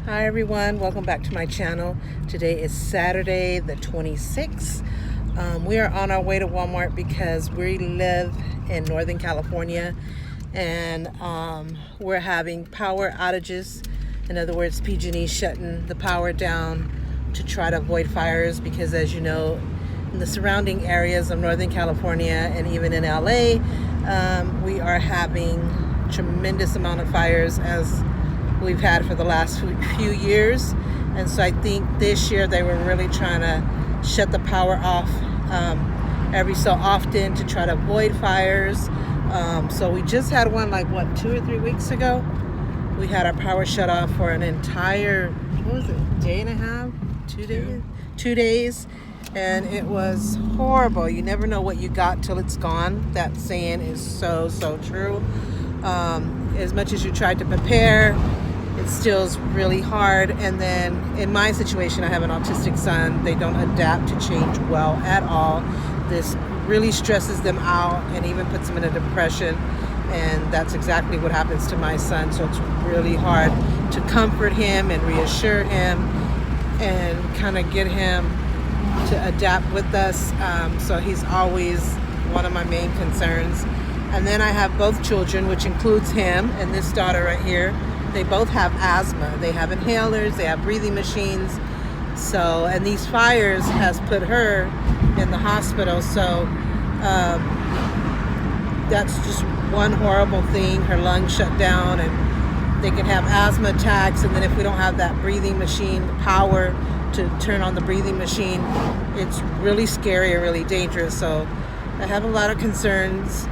Hi everyone, welcome back to my channel. Today is Saturday the 26th. We are on our way to Walmart because we live in Northern California and we're having power outages. In other words, PG&E shutting the power down to try to avoid fires because, as you know, in the surrounding areas of Northern California and even in LA, we are having tremendous amount of fires as we've had for the last few years. And so I think this year they were really trying to shut the power off every so often to try to avoid fires. So we just had one 2 or 3 weeks ago. We had our power shut off for an entire, day and a half, 2 days? 2 days. And it was horrible. You never know what you got till it's gone. That saying is so true. As much as you tried to prepare, it still is really hard. And then in my situation, I have an autistic son. They don't adapt to change well at all. This really stresses them out and even puts them in a depression. And that's exactly what happens to my son. So it's really hard to comfort him and reassure him and kind of get him to adapt with us. So he's always one of my main concerns. And then I have both children, which includes him and this daughter right here. They both have asthma. They have inhalers, they have breathing machines. So, and these fires has put her in the hospital. So that's just one horrible thing. Her lungs shut down and they can have asthma attacks. And then if we don't have that breathing machine power to turn on the breathing machine, it's really scary and really dangerous. So I have a lot of concerns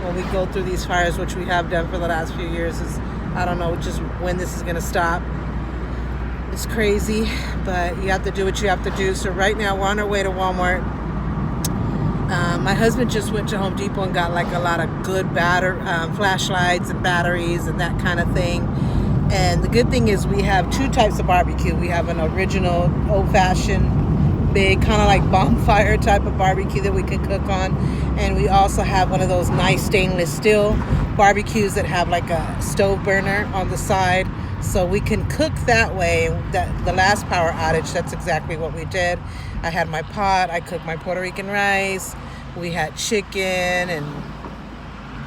when we go through these fires, which we have done for the last few years. Is I don't know just when this is going to stop. It's crazy, but you have to do what you have to do. So right now we're on our way to Walmart. My husband just went to Home Depot and got a lot of good flashlights and batteries and that kind of thing. And the good thing is we have two types of barbecue. We have an original old-fashioned big kind of like bonfire type of barbecue that we can cook on, and we also have one of those nice stainless steel barbecues that have a stove burner on the side, so we can cook that way. That the last power outage, that's exactly what we did. I had my pot, I cooked my Puerto Rican rice, we had chicken and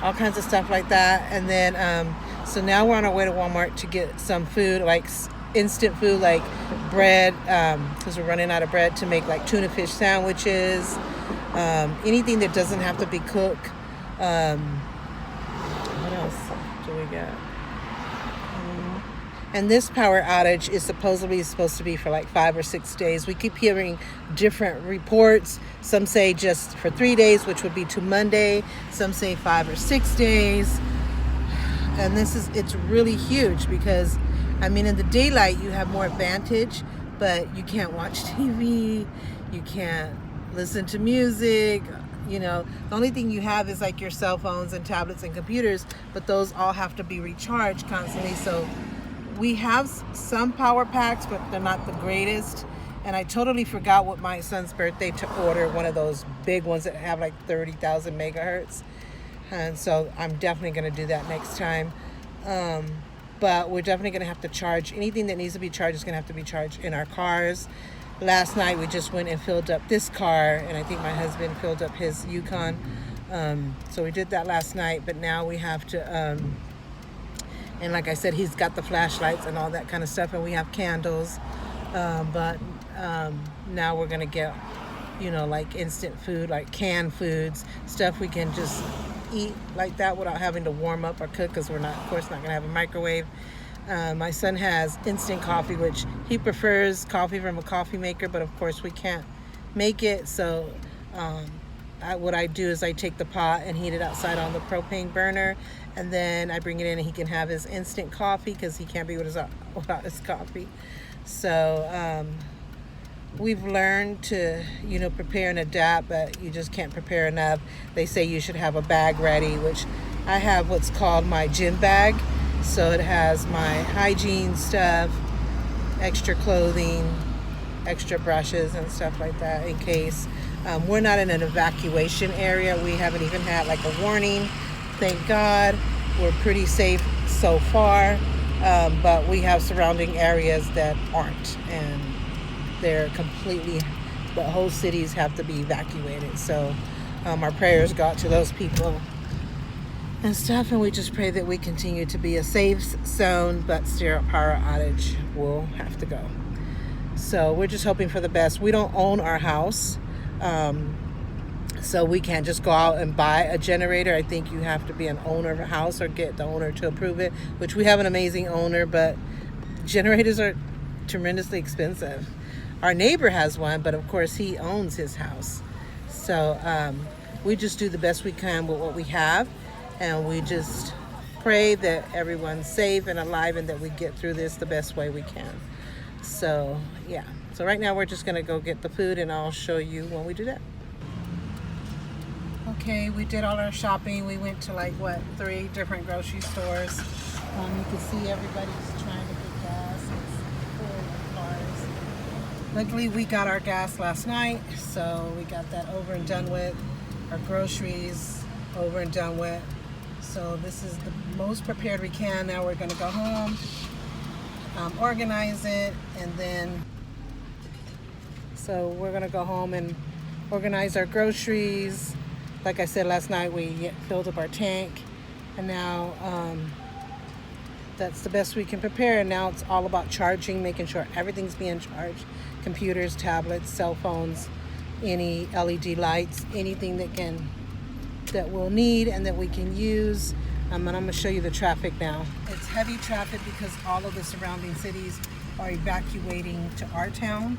all kinds of stuff like that. And then so now we're on our way to Walmart to get some food, instant food, like bread, because we're running out of bread, to make tuna fish sandwiches, anything that doesn't have to be cooked. What else do we got? And this power outage is supposed to be for 5 or 6 days. We keep hearing different reports. Some say just for 3 days, which would be to Monday. Some say 5 or 6 days. And it's really huge because, in the daylight you have more advantage, but you can't watch TV, you can't listen to music. The only thing you have is your cell phones and tablets and computers, but those all have to be recharged constantly. So we have some power packs, but they're not the greatest. And I totally forgot with my son's birthday to order one of those big ones that have 30,000 megahertz. And so I'm definitely going to do that next time. But we're definitely going to have to charge. Anything that needs to be charged is going to have to be charged in our cars. Last night we just went and filled up this car, and I think my husband filled up his Yukon. So we did that last night, but now we have to, and like I said, he's got the flashlights and all that kind of stuff, and we have candles. But now we're going to get, instant food, canned foods, stuff we can just eat like that without having to warm up or cook, because we're not going to have a microwave. My son has instant coffee, which he prefers coffee from a coffee maker, but of course we can't make it. So what I do is I take the pot and heat it outside on the propane burner, and then I bring it in and he can have his instant coffee because he can't be without his coffee. So we've learned to, prepare and adapt, but you just can't prepare enough. They say you should have a bag ready, which I have what's called my gym bag. So it has my hygiene stuff, extra clothing, extra brushes and stuff like that in case. We're not in an evacuation area. We haven't even had a warning. Thank God. We're pretty safe so far. but we have surrounding areas that aren't, and they're completely, the whole cities have to be evacuated. So our prayers go out to those people and stuff, and we just pray that we continue to be a safe zone, but still power outage will have to go. So we're just hoping for the best. We don't own our house, so we can't just go out and buy a generator. I think you have to be an owner of a house or get the owner to approve it, which we have an amazing owner, but generators are tremendously expensive. Our neighbor has one, but of course he owns his house. So we just do the best we can with what we have, and we just pray that everyone's safe and alive and that we get through this the best way we can. So yeah, so right now we're just gonna go get the food, and I'll show you when we do that. Okay, we did all our shopping. We went to like 3 different grocery stores. You can see everybody's trying to get gas. It's full of cars. Luckily we got our gas last night, so we got that over and done with. Our groceries over and done with. So this is the most prepared we can. Now we're gonna go home, organize it, and then so we're gonna go home and organize our groceries. Like I said last night, we filled up our tank, and now that's the best we can prepare. And now it's all about charging, making sure everything's being charged. Computers, tablets, cell phones, any LED lights, anything that we'll need and that we can use. And I'm gonna show you the traffic now. It's heavy traffic because all of the surrounding cities are evacuating to our town.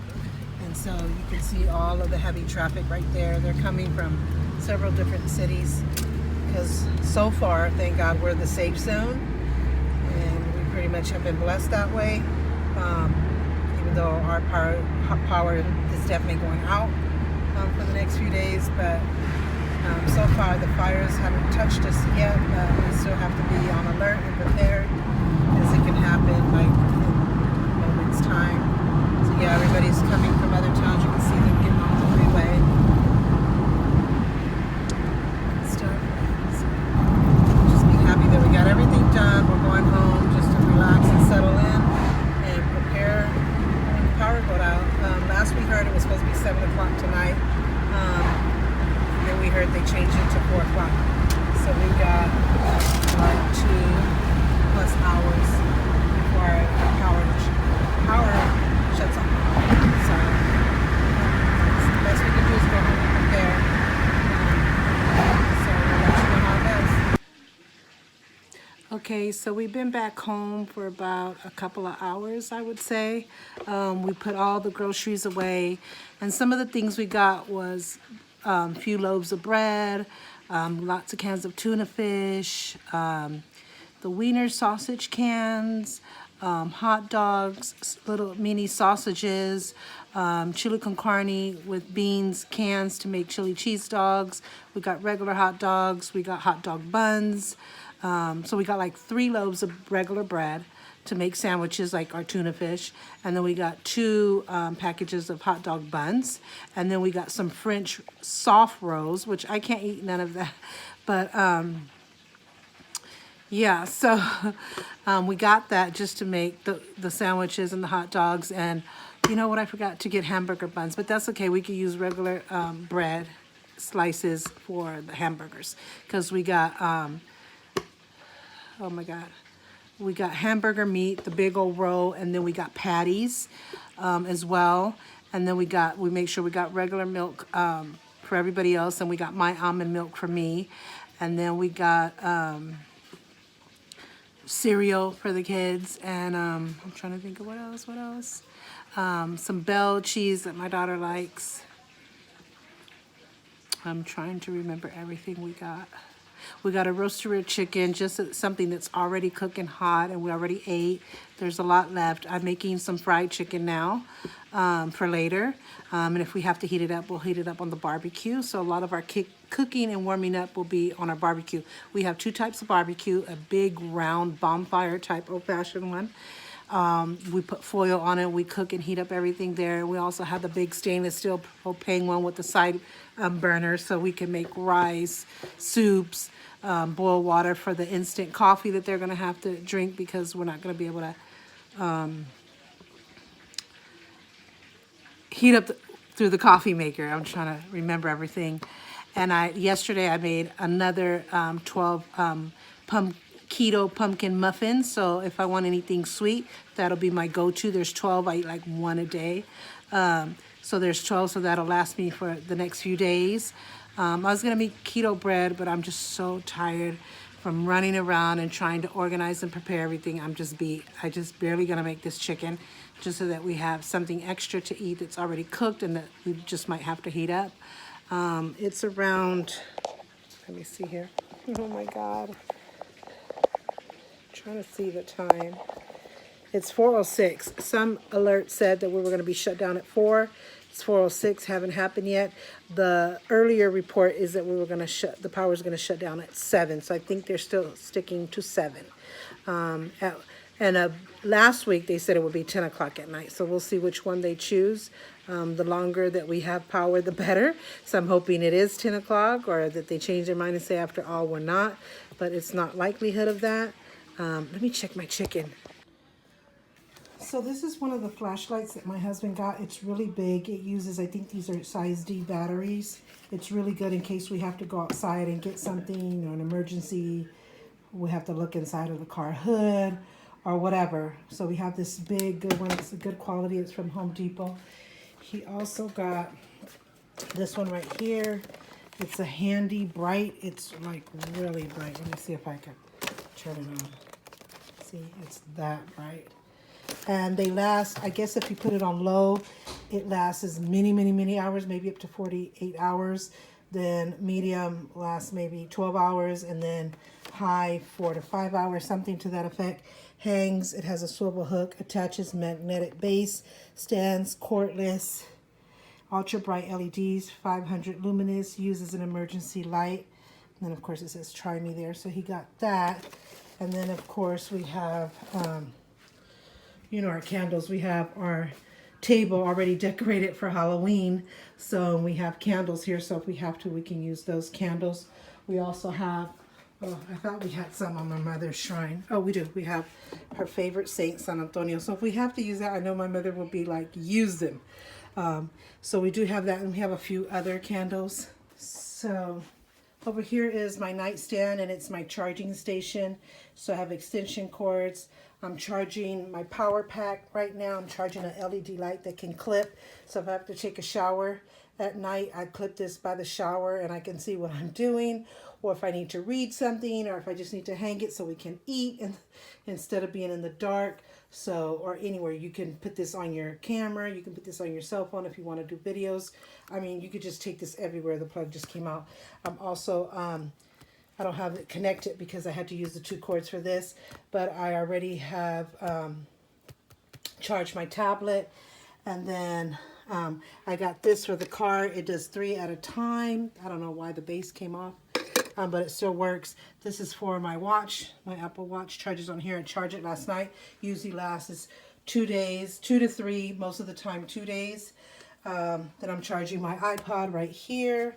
And so you can see all of the heavy traffic right there. They're coming from several different cities because so far, thank God, we're the safe zone, and we pretty much have been blessed that way. Even though our power is definitely going out for the next few days, but so far the fires haven't touched us yet. We still have to be on alert and prepared as it can happen like in a moment's time. So yeah, everybody's coming from other towns. You can see them getting on the freeway and stuff. So just be happy that we got everything done. We're going home just to relax and settle in and prepare when the power go out. Last we heard it was supposed to be 7 o'clock tonight. Then we heard they changed it to 4 o'clock. So we got like 2+ hours before our power shuts off. So the best we can do is go home and prepare. So we'll let you know how it goes. Okay, so we've been back home for about a couple of hours, I would say. We put all the groceries away, and some of the things we got was a few loaves of bread, lots of cans of tuna fish, the wiener sausage cans, hot dogs, little mini sausages, chili con carne with beans cans to make chili cheese dogs. We got regular hot dogs. We got hot dog buns. So we got like 3 loaves of regular bread to make sandwiches like our tuna fish, and then we got 2 packages of hot dog buns, and then we got some French soft rolls, which I can't eat none of that, but yeah, so we got that just to make the sandwiches and the hot dogs. And you know what, I forgot to get hamburger buns, but that's okay. We could use regular bread slices for the hamburgers, because we got oh my God, we got hamburger meat, the big old roll, and then we got patties as well. And then we make sure we got regular milk for everybody else, and we got my almond milk for me. And then we got cereal for the kids, and I'm trying to think of what else. Some Bell cheese that my daughter likes. I'm trying to remember everything we got. We got a roastery chicken, just something that's already cooking hot and we already ate. There's a lot left. I'm making some fried chicken now for later. And if we have to heat it up, we'll heat it up on the barbecue. So a lot of our cooking and warming up will be on our barbecue. We have 2 types of barbecue, a big round bonfire type old-fashioned one. We put foil on it. We cook and heat up everything there. We also have the big stainless steel propane one with the side burner, so we can make rice, soups, boil water for the instant coffee that they're going to have to drink, because we're not going to be able to heat up through the coffee maker. I'm trying to remember everything. And yesterday I made another 12 keto pumpkin muffins. So if I want anything sweet, that'll be my go-to. There's 12. I eat like one a day. So there's 12, so that'll last me for the next few days. I was going to make keto bread, but I'm just so tired from running around and trying to organize and prepare everything. I just barely going to make this chicken, just so that we have something extra to eat that's already cooked and that we just might have to heat up. It's around, let me see here. Oh my God. I'm trying to see the time. It's 4:06. Some alert said that we were going to be shut down at 4. It's 4:06. Haven't happened yet. The earlier report is that the power is going to shut down at 7. So I think they're still sticking to 7. Last week they said it would be 10 o'clock at night. So we'll see which one they choose. The longer that we have power, the better. So I'm hoping it is 10 o'clock, or that they change their mind and say after all we're not. But it's not likelihood of that. Let me check my chicken. So this is one of the flashlights that my husband got. It's really big. It uses, I think these are size D batteries. It's really good in case we have to go outside and get something, or an emergency. We have to look inside of the car hood or whatever. So we have this big, good one. It's a good quality. It's from Home Depot. He also got this one right here. It's a handy bright. It's like really bright. Let me see if I can turn it on. See, it's that bright. And they last, I guess if you put it on low, it lasts as many hours, maybe up to 48 hours. Then medium lasts maybe 12 hours, and then high 4 to 5 hours, something to that effect. Hangs, it has a swivel hook, attaches magnetic base, stands cordless, ultra bright LEDs, 500 luminous, uses an emergency light. And then of course it says try me there, so he got that. And then of course we have our candles. We have our table already decorated for Halloween. So we have candles here. So if we have to, we can use those candles. We also have, I thought we had some on my mother's shrine. Oh, we do. We have her favorite saint, San Antonio. So if we have to use that, I know my mother will be like, use them. So we do have that, and we have a few other candles. So over here is my nightstand, and it's my charging station. So I have extension cords. I'm charging my power pack right now. I'm charging an LED light that can clip. So if I have to take a shower at night, I clip this by the shower and I can see what I'm doing. Or if I need to read something, or if I just need to hang it so we can eat instead of being in the dark. So, or anywhere, you can put this on your camera. You can put this on your cell phone if you want to do videos. I mean, you could just take this everywhere. The plug just came out. I'm also, I don't have it connected because I had to use the 2 cords for this, but I already have charged my tablet. And then I got this for the car. It does 3 at a time. I don't know why the base came off, but it still works. This is for my watch. My Apple Watch charges on here. I charged it last night. Usually lasts 2 days, 2 to 3, most of the time 2 days. Then I'm charging my iPod right here.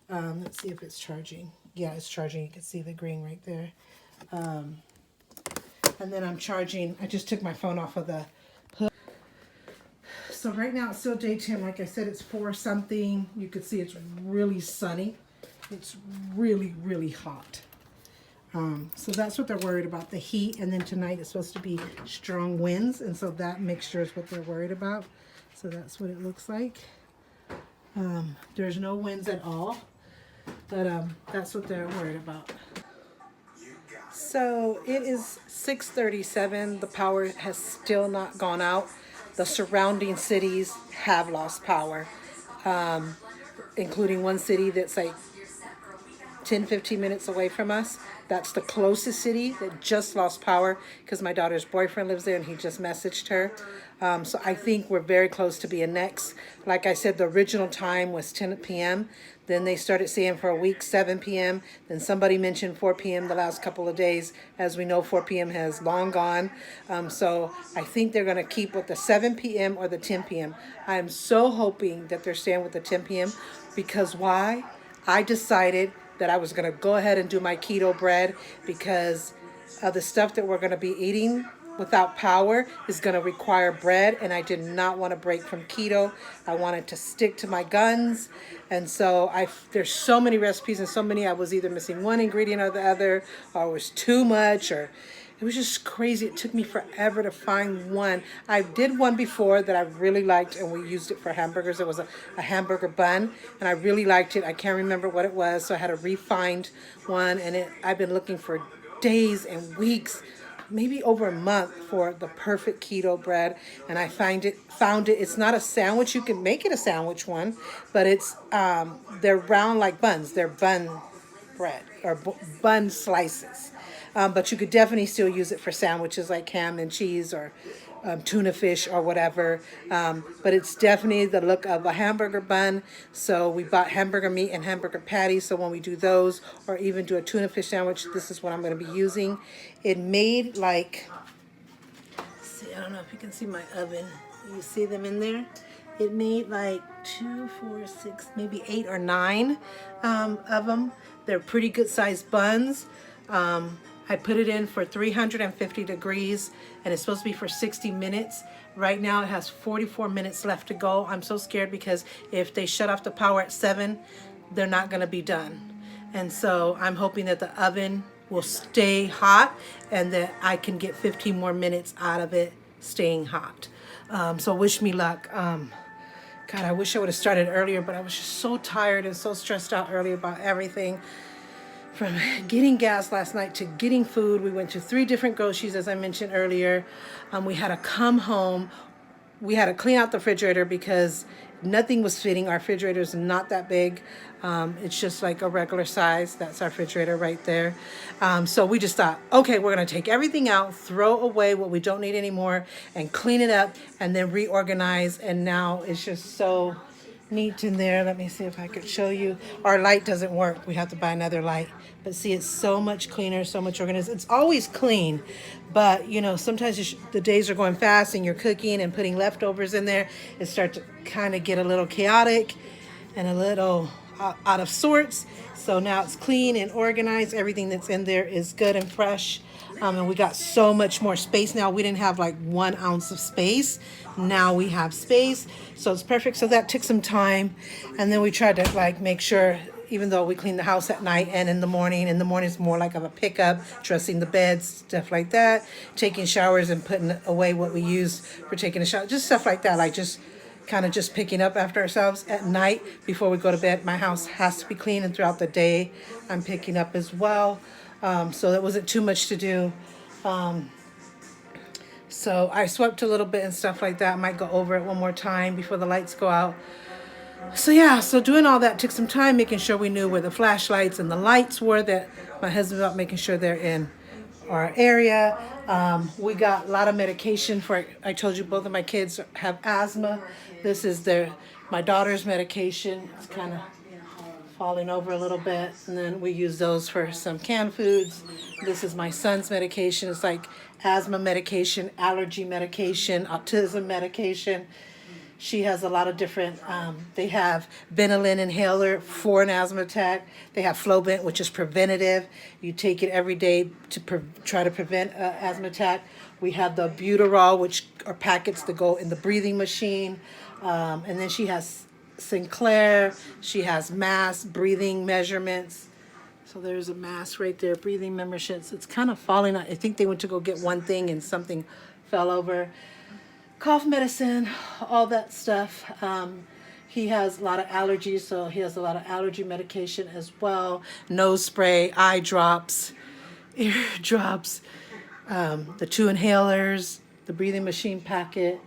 Let's see if it's charging. Yeah, it's charging. You can see the green right there. And then I'm charging. I just took my phone off of the hook. So right now it's still daytime. Like I said, it's 4 something. You can see it's really sunny. It's really, really hot. So that's what they're worried about, the heat. And then tonight it's supposed to be strong winds. And so that mixture is what they're worried about. So that's what it looks like. There's no winds at all. But that's what they're worried about. So it is 6:37. The power has still not gone out. The surrounding cities have lost power, including one city that's like 10-15 minutes away from us. That's the closest city that just lost power because my daughter's boyfriend lives there and he just messaged her. So I think we're very close to being next. Like I said, the original time was 10 p.m. Then they started saying for a week 7 p.m. Then somebody mentioned 4 p.m. the last couple of days. As we know, 4 p.m. has long gone. So I think they're going to keep with the 7 p.m. or the 10 p.m. I'm so hoping that they're staying with the 10 p.m. because why? I decided that I was going to go ahead and do my keto bread because the stuff that we're going to be eating without power is going to require bread, and I did not want to break from keto. I wanted to stick to my guns, and so there's so many recipes and so many I was either missing one ingredient or the other, or it was too much, or it was just crazy. It took me forever to find one. I did one before that I really liked, and we used it for hamburgers. It was a hamburger bun, and I really liked it. I can't remember what it was, so I had to re-find one, and I've been looking for days and weeks, maybe over a month, for the perfect keto bread, and I found it. It's not a sandwich. You can make it a sandwich one, but they're round like buns. They're bun bread or bun slices. But you could definitely still use it for sandwiches like ham and cheese or tuna fish or whatever. But it's definitely the look of a hamburger bun. So we bought hamburger meat and hamburger patties. So when we do those or even do a tuna fish sandwich, this is what I'm going to be using. It made like, see, I don't know if you can see my oven. You see them in there? It made like 2, 4, 6, maybe 8 or 9 of them. They're pretty good sized buns. I put it in for 350 degrees, and it's supposed to be for 60 minutes. Right now it has 44 minutes left to go. I'm so scared because if they shut off the power at 7, they're not going to be done. And so I'm hoping that the oven will stay hot and that I can get 15 more minutes out of it staying hot. So wish me luck. God, I wish I would have started earlier, but I was just so tired and so stressed out earlier about everything. From getting gas last night to getting food. We went to 3 different groceries, as I mentioned earlier. We had to come home. We had to clean out the refrigerator because nothing was fitting. Our refrigerator is not that big. It's just like a regular size. That's our refrigerator right there. So we just thought, okay, we're going to take everything out, throw away what we don't need anymore, and clean it up, and then reorganize. And now it's just so neat in there. Let me see if I could show you. Our light doesn't work. We have to buy another light. But see, it's so much cleaner, so much organized. It's always clean, but you know, sometimes the days are going fast and you're cooking and putting leftovers in there. It starts to kind of get a little chaotic and a little out of sorts. So now it's clean and organized. Everything that's in there is good and fresh. And we got so much more space now. We didn't have like 1 ounce of space. Now we have space. So it's perfect. So that took some time. And then we tried to like make sure, even though we clean the house at night and in the morning is more like of a pickup, dressing the beds, stuff like that, taking showers and putting away what we use for taking a shower, just stuff like that, like just kind of just picking up after ourselves at night before we go to bed. My house has to be clean, and throughout the day I'm picking up as well. So that wasn't too much to do. So I swept a little bit and stuff like that. I might go over it one more time before the lights go out. So yeah, so doing all that took some time, making sure we knew where the flashlights and the lights were that my husband about, making sure they're in our area. We got a lot of medication for, I told you both of my kids have asthma. This is my daughter's medication. It's kind of falling over a little bit, and then we use those for some canned foods. This is my son's medication. It's like asthma medication, allergy medication, autism medication. She has a lot of different, they have Benylin inhaler for an asthma attack. They have Flobent, which is preventative. You take it every day to try to prevent an asthma attack. We have the Buterol, which are packets that go in the breathing machine. And then she has Sinclair. She has mass breathing measurements. So there's a mass right there, breathing measurements. It's kind of falling out. I think they went to go get one thing and something fell over. Cough medicine, all that stuff. He has a lot of allergies, so he has a lot of allergy medication as well. Nose spray, eye drops, ear drops, the 2 inhalers, the breathing machine packet,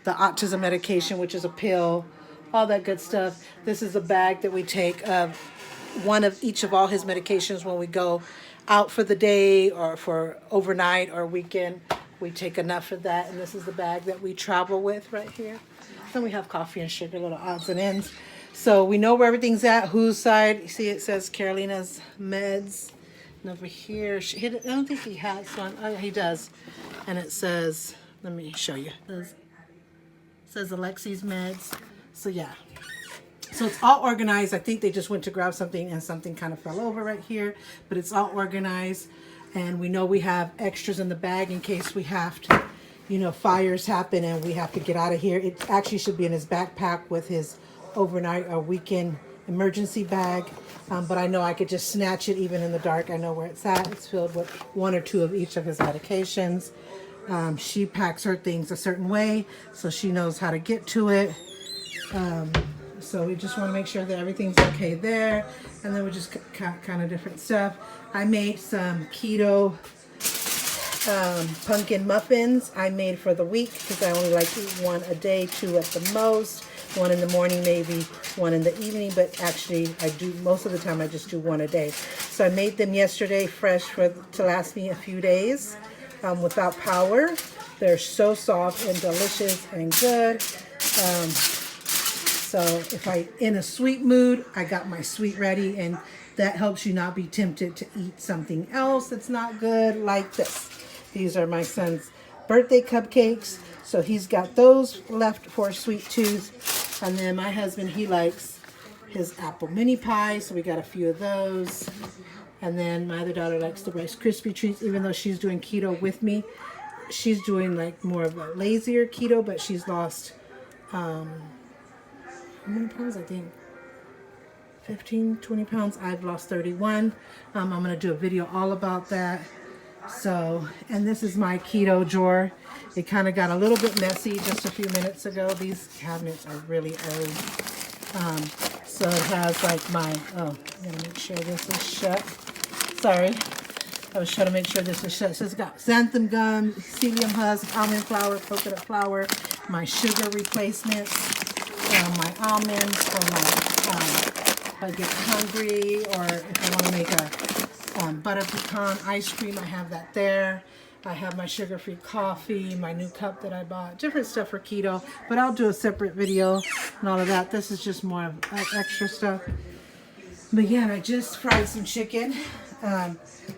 the autism medication, which is a pill, all that good stuff. This is a bag that we take of one of each of all his medications when we go out for the day or for overnight or weekend. We take enough of that, and this is the bag that we travel with right here. Then we have coffee and sugar, little odds and ends. So we know where everything's at, whose side. You see it says Carolina's meds. And over here, I don't think he has one. Oh, he does. And it says, let me show you. It says Alexi's meds. So yeah. So it's all organized. I think they just went to grab something and something kind of fell over right here, but it's all organized. And we know we have extras in the bag in case we have to, you know, fires happen and we have to get out of here. It actually should be in his backpack with his overnight or weekend emergency bag. But I know I could just snatch it even in the dark. I know where it's at. It's filled with 1 or 2 of each of his medications. She packs her things a certain way, so she knows how to get to it. So we just want to make sure that everything's okay there. And then we just kind of different stuff. I made some keto pumpkin muffins I made for the week because I only like to eat 1 a day, 2 at the most. 1 in the morning, maybe 1 in the evening, but actually I do, most of the time I just do 1 a day. So I made them yesterday fresh to last me a few days without power. They're so soft and delicious and good. So if I'm in a sweet mood, I got my sweet ready, and that helps you not be tempted to eat something else that's not good like this. These are my son's birthday cupcakes. So he's got those left for a sweet tooth. And then my husband, he likes his apple mini pie. So we got a few of those. And then my other daughter likes the Rice Krispie treats, even though she's doing keto with me. She's doing like more of a lazier keto, but she's lost, how many pounds? I think 15, 20 pounds. I've lost 31. I'm going to do a video all about that. So, and this is my keto drawer. It kind of got a little bit messy just a few minutes ago. These cabinets are really old. So it has like my, oh, I'm going to make sure this is shut. Sorry. I was trying to make sure this is shut. So it's got xanthan gum, psyllium husk, almond flour, coconut flour, my sugar replacements, my almonds for my, if I get hungry, or if I want to make a butter pecan ice cream, I have that there. I have my sugar-free coffee, my new cup that I bought, different stuff for keto, but I'll do a separate video and all of that. This is just more of extra stuff. But yeah, I just fried some chicken.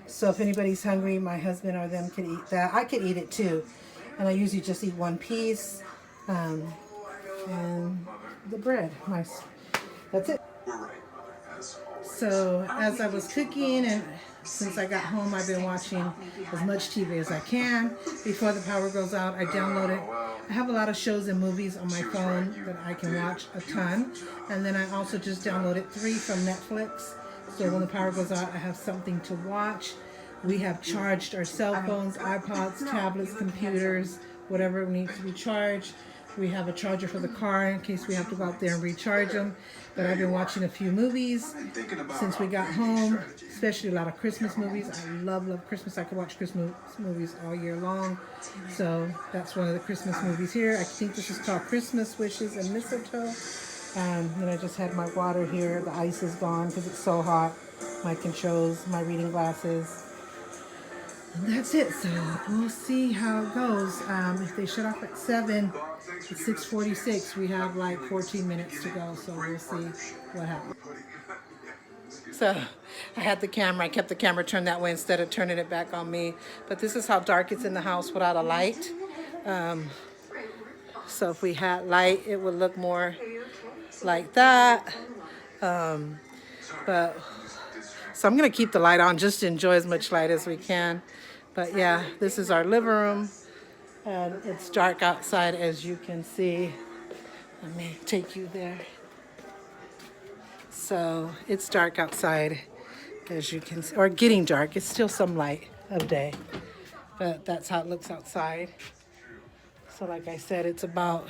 So if anybody's hungry, my husband or them can eat that. I could eat it too. And I usually just eat 1 piece. And the bread. That's it. So as I was cooking, and since I got home, I've been watching as much TV as I can. Before the power goes out, I download it. I have a lot of shows and movies on my phone that I can watch a ton. And then I also just downloaded 3 from Netflix. So when the power goes out, I have something to watch. We have charged our cell phones, iPods, tablets, computers, whatever needs to be charged. We have a charger for the car in case we have to go out there and recharge them. But I've been watching a few movies since we got home, especially a lot of Christmas movies. I love Christmas. I could watch Christmas movies all year long. So that's one of the Christmas movies here. I think this is called Christmas Wishes and Mistletoe. And I just had my water here. The ice is gone because it's so hot. My controls, my reading glasses. And that's it. So we'll see how it goes. If they shut off at 7, it's 6:46. We have like 14 minutes to go. So we'll see what happens. So I had the camera. I kept the camera turned that way instead of turning it back on me. But this is how dark it's in the house without a light. So if we had light, it would look more like that. But so I'm going to keep the light on just to enjoy as much light as we can. But yeah, this is our living room. And it's dark outside, as you can see. Let me take you there. So it's dark outside, as you can see, or getting dark. It's still some light of day, but that's how it looks outside. So like I said, it's about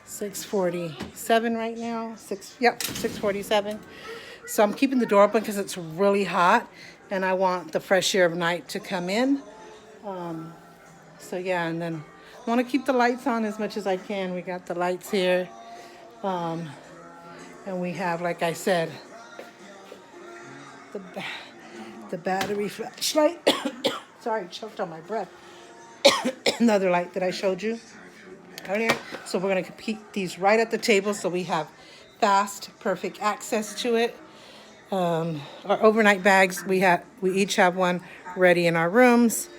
6:47 right now. 6:47. So I'm keeping the door open because it's really hot, and I want the fresh air of night to come in. So yeah, and then I want to keep the lights on as much as I can. We got the lights here. And we have, like I said, the battery flashlight. Sorry, choked on my breath. Another light that I showed you earlier. So we're going to keep these right at the table so we have fast, perfect access to it. Our overnight bags, we each have one ready in our rooms.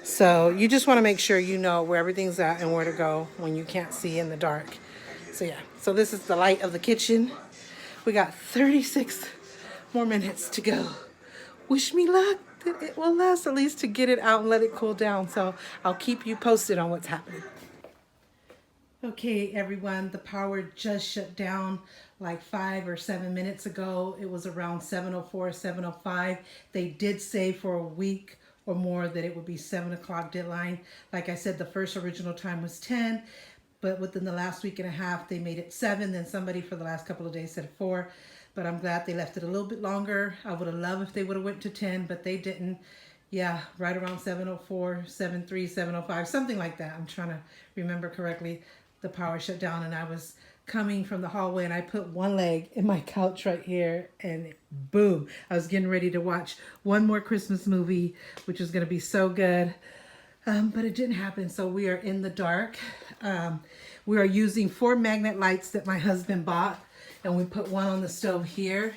So you just want to make sure you know where everything's at and where to go when you can't see in the dark. So yeah, so this is the light of the kitchen. We got 36 more minutes to go. Wish me luck that it will last at least to get it out and let it cool down. So I'll keep you posted on what's happening. Okay, everyone, the power just shut down like 5 or 7 minutes ago. It was around 7:04, 7:05. They did say for a week or more that it would be 7 o'clock deadline. Like I said, the first original time was 10, but within the last week and a half, they made it 7. Then somebody for the last couple of days said 4, but I'm glad they left it a little bit longer. I would have loved if they would have went to 10, but they didn't. Yeah, right around 7:04, 7:03, 7:05, something like that. I'm trying to remember correctly. The power shut down, and I was coming from the hallway, and I put one leg in my couch right here, and boom, I was getting ready to watch one more Christmas movie, which was going to be so good, but it didn't happen. So we are in the dark. We are using 4 magnet lights that my husband bought, and we put one on the stove here,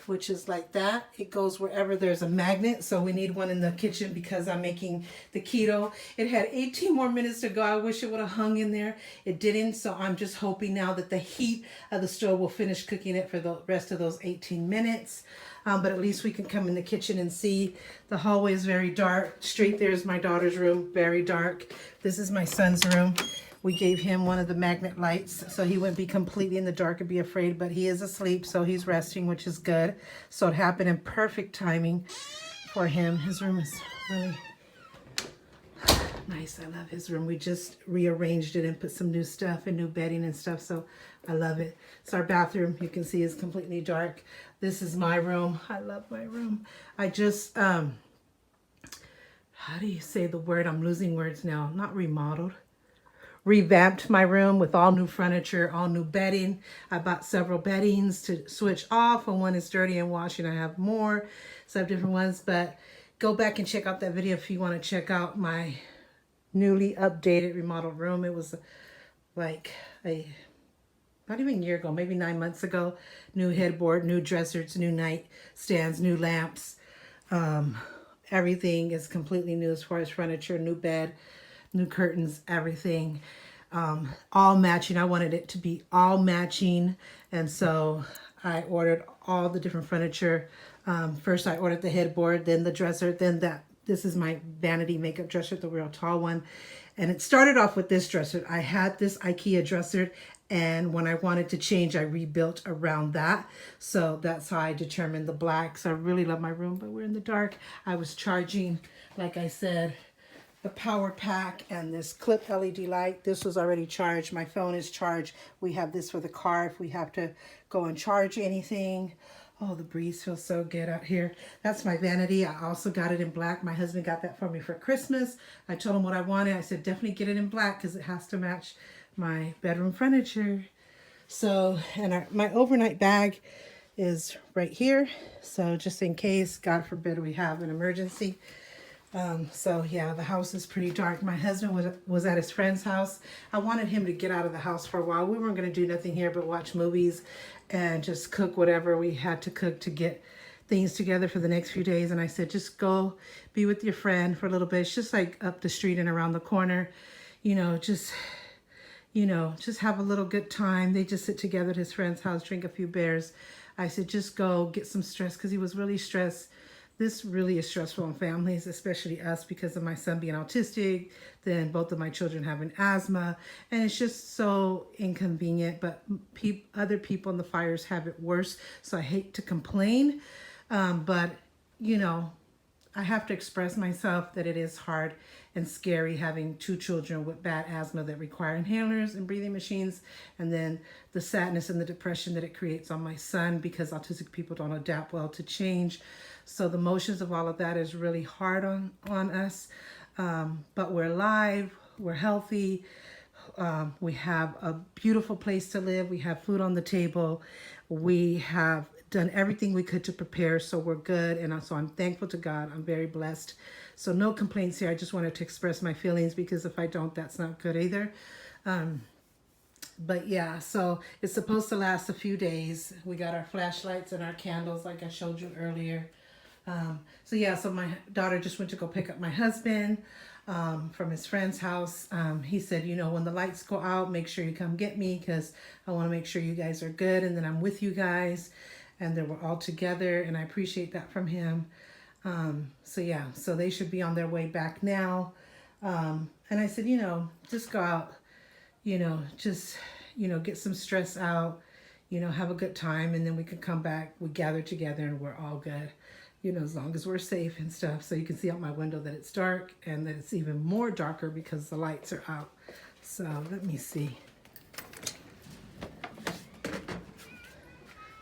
which is like that. It goes wherever there's a magnet. So we need one in the kitchen because I'm making the keto. It had 18 more minutes to go. I wish it would have hung in there. It didn't. So I'm just hoping now that the heat of the stove will finish cooking it for the rest of those 18 minutes. But at least we can come in the kitchen and see. The hallway is very dark. Straight there is my daughter's room, very dark. This is my son's room. We gave him one of the magnet lights so he wouldn't be completely in the dark and be afraid, but he is asleep, so he's resting, which is good. So it happened in perfect timing for him. His room is really nice. I love his room. We just rearranged it and put some new stuff and new bedding and stuff, so I love it. So our bathroom, you can see, is completely dark. This is my room. I love my room. I just, how do you say the word? I'm losing words now. Not remodeled. Revamped my room with all new furniture, all new bedding. I bought several beddings to switch off. When one is dirty and washing, I have more. So I have different ones, but go back and check out that video if you want to check out my newly updated remodeled room. It was like not even a year ago, maybe 9 months ago. New headboard, new dressers, new nightstands, new lamps. Everything is completely new as far as furniture, new bed, new curtains, everything, all matching. I wanted it to be all matching, and so I ordered all the different furniture. First I ordered the headboard, then the dresser, then this is my vanity makeup dresser, the real tall one. And it started off with this dresser. I had this IKEA dresser, and when I wanted to change, I rebuilt around that. So that's how I determined the black. So I really love my room, but we're in the dark. I was charging, like I said, the power pack and this clip LED light. This was already charged. My phone is charged. We have this for the car if we have to go and charge anything. Oh, the breeze feels so good out here. That's my vanity. I also got it in black. My husband got that for me for Christmas. I told him what I wanted. I said, definitely get it in black because it has to match my bedroom furniture. So, and my overnight bag is right here. So just in case, God forbid, we have an emergency. So yeah, the house is pretty dark. My husband was at his friend's house. I wanted him to get out of the house for a while. We weren't going to do nothing here but watch movies and just cook whatever we had to cook to get things together for the next few days. And I said, just go be with your friend for a little bit. It's just like up the street and around the corner, just have a little good time. They just sit together at his friend's house, drink a few beers. I said, just go get some stress, because he was really stressed. This really is stressful on families, especially us, because of my son being autistic, then both of my children having asthma, and it's just so inconvenient. But other people in the fires have it worse, so I hate to complain, but I have to express myself that it is hard and scary having 2 children with bad asthma that require inhalers and breathing machines, and then the sadness and the depression that it creates on my son because autistic people don't adapt well to change. So the emotions of all of that is really hard on us, but we're alive, we're healthy, we have a beautiful place to live, we have food on the table, we have done everything we could to prepare, so we're good. And so I'm thankful to God. I'm very blessed. So no complaints here. I just wanted to express my feelings, because if I don't, that's not good either. But yeah, so it's supposed to last a few days. We got our flashlights and our candles like I showed you earlier. So my daughter just went to go pick up my husband. from his friend's house. He said, you know, when the lights go out, make sure you come get me because I want to make sure you guys are good and then I'm with you guys and that we're all together. And I appreciate that from him. So yeah, so they should be on their way back now. And I said, you know, just go out, you know, just, you know, get some stress out, you know, have a good time, and then we could come back, we gather together and we're all good, you know, as long as we're safe and stuff. So you can see out my window that it's dark and that it's even more darker because the lights are out. So let me see.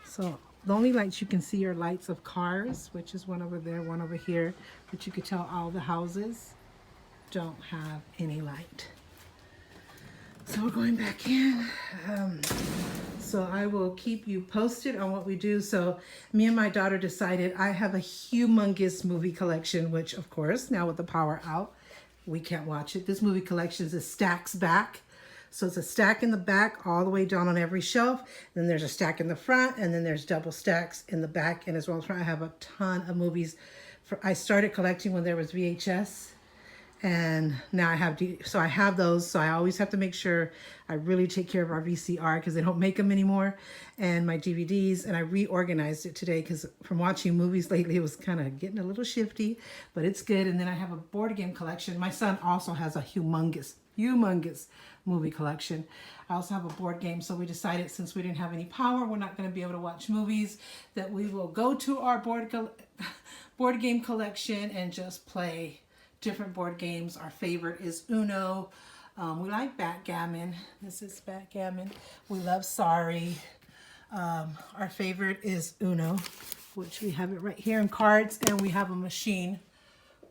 So the only lights you can see are lights of cars, which is one over there, one over here, but you could tell all the houses don't have any light. So we're going back in. So I will keep you posted on what we do. So me and my daughter decided I have a humongous movie collection, which of course, now with the power out, we can't watch it. This movie collection is a stacks back. So it's a stack in the back all the way down on every shelf. Then there's a stack in the front, and then there's double stacks in the back and as well as front. I have a ton of movies. I started collecting when there was VHS. And now I have, so I have those. So I always have to make sure I really take care of our VCR because they don't make them anymore. And my DVDs, and I reorganized it today because from watching movies lately, it was kind of getting a little shifty, but it's good. And then I have a board game collection. My son also has a humongous movie collection. I also have a board game. So we decided since we didn't have any power, we're not going to be able to watch movies, that we will go to our board game collection and just play different board games. Our favorite is Uno. We like backgammon. This is backgammon. We love Sorry. Our favorite is Uno, which we have it right here in cards, and we have a machine.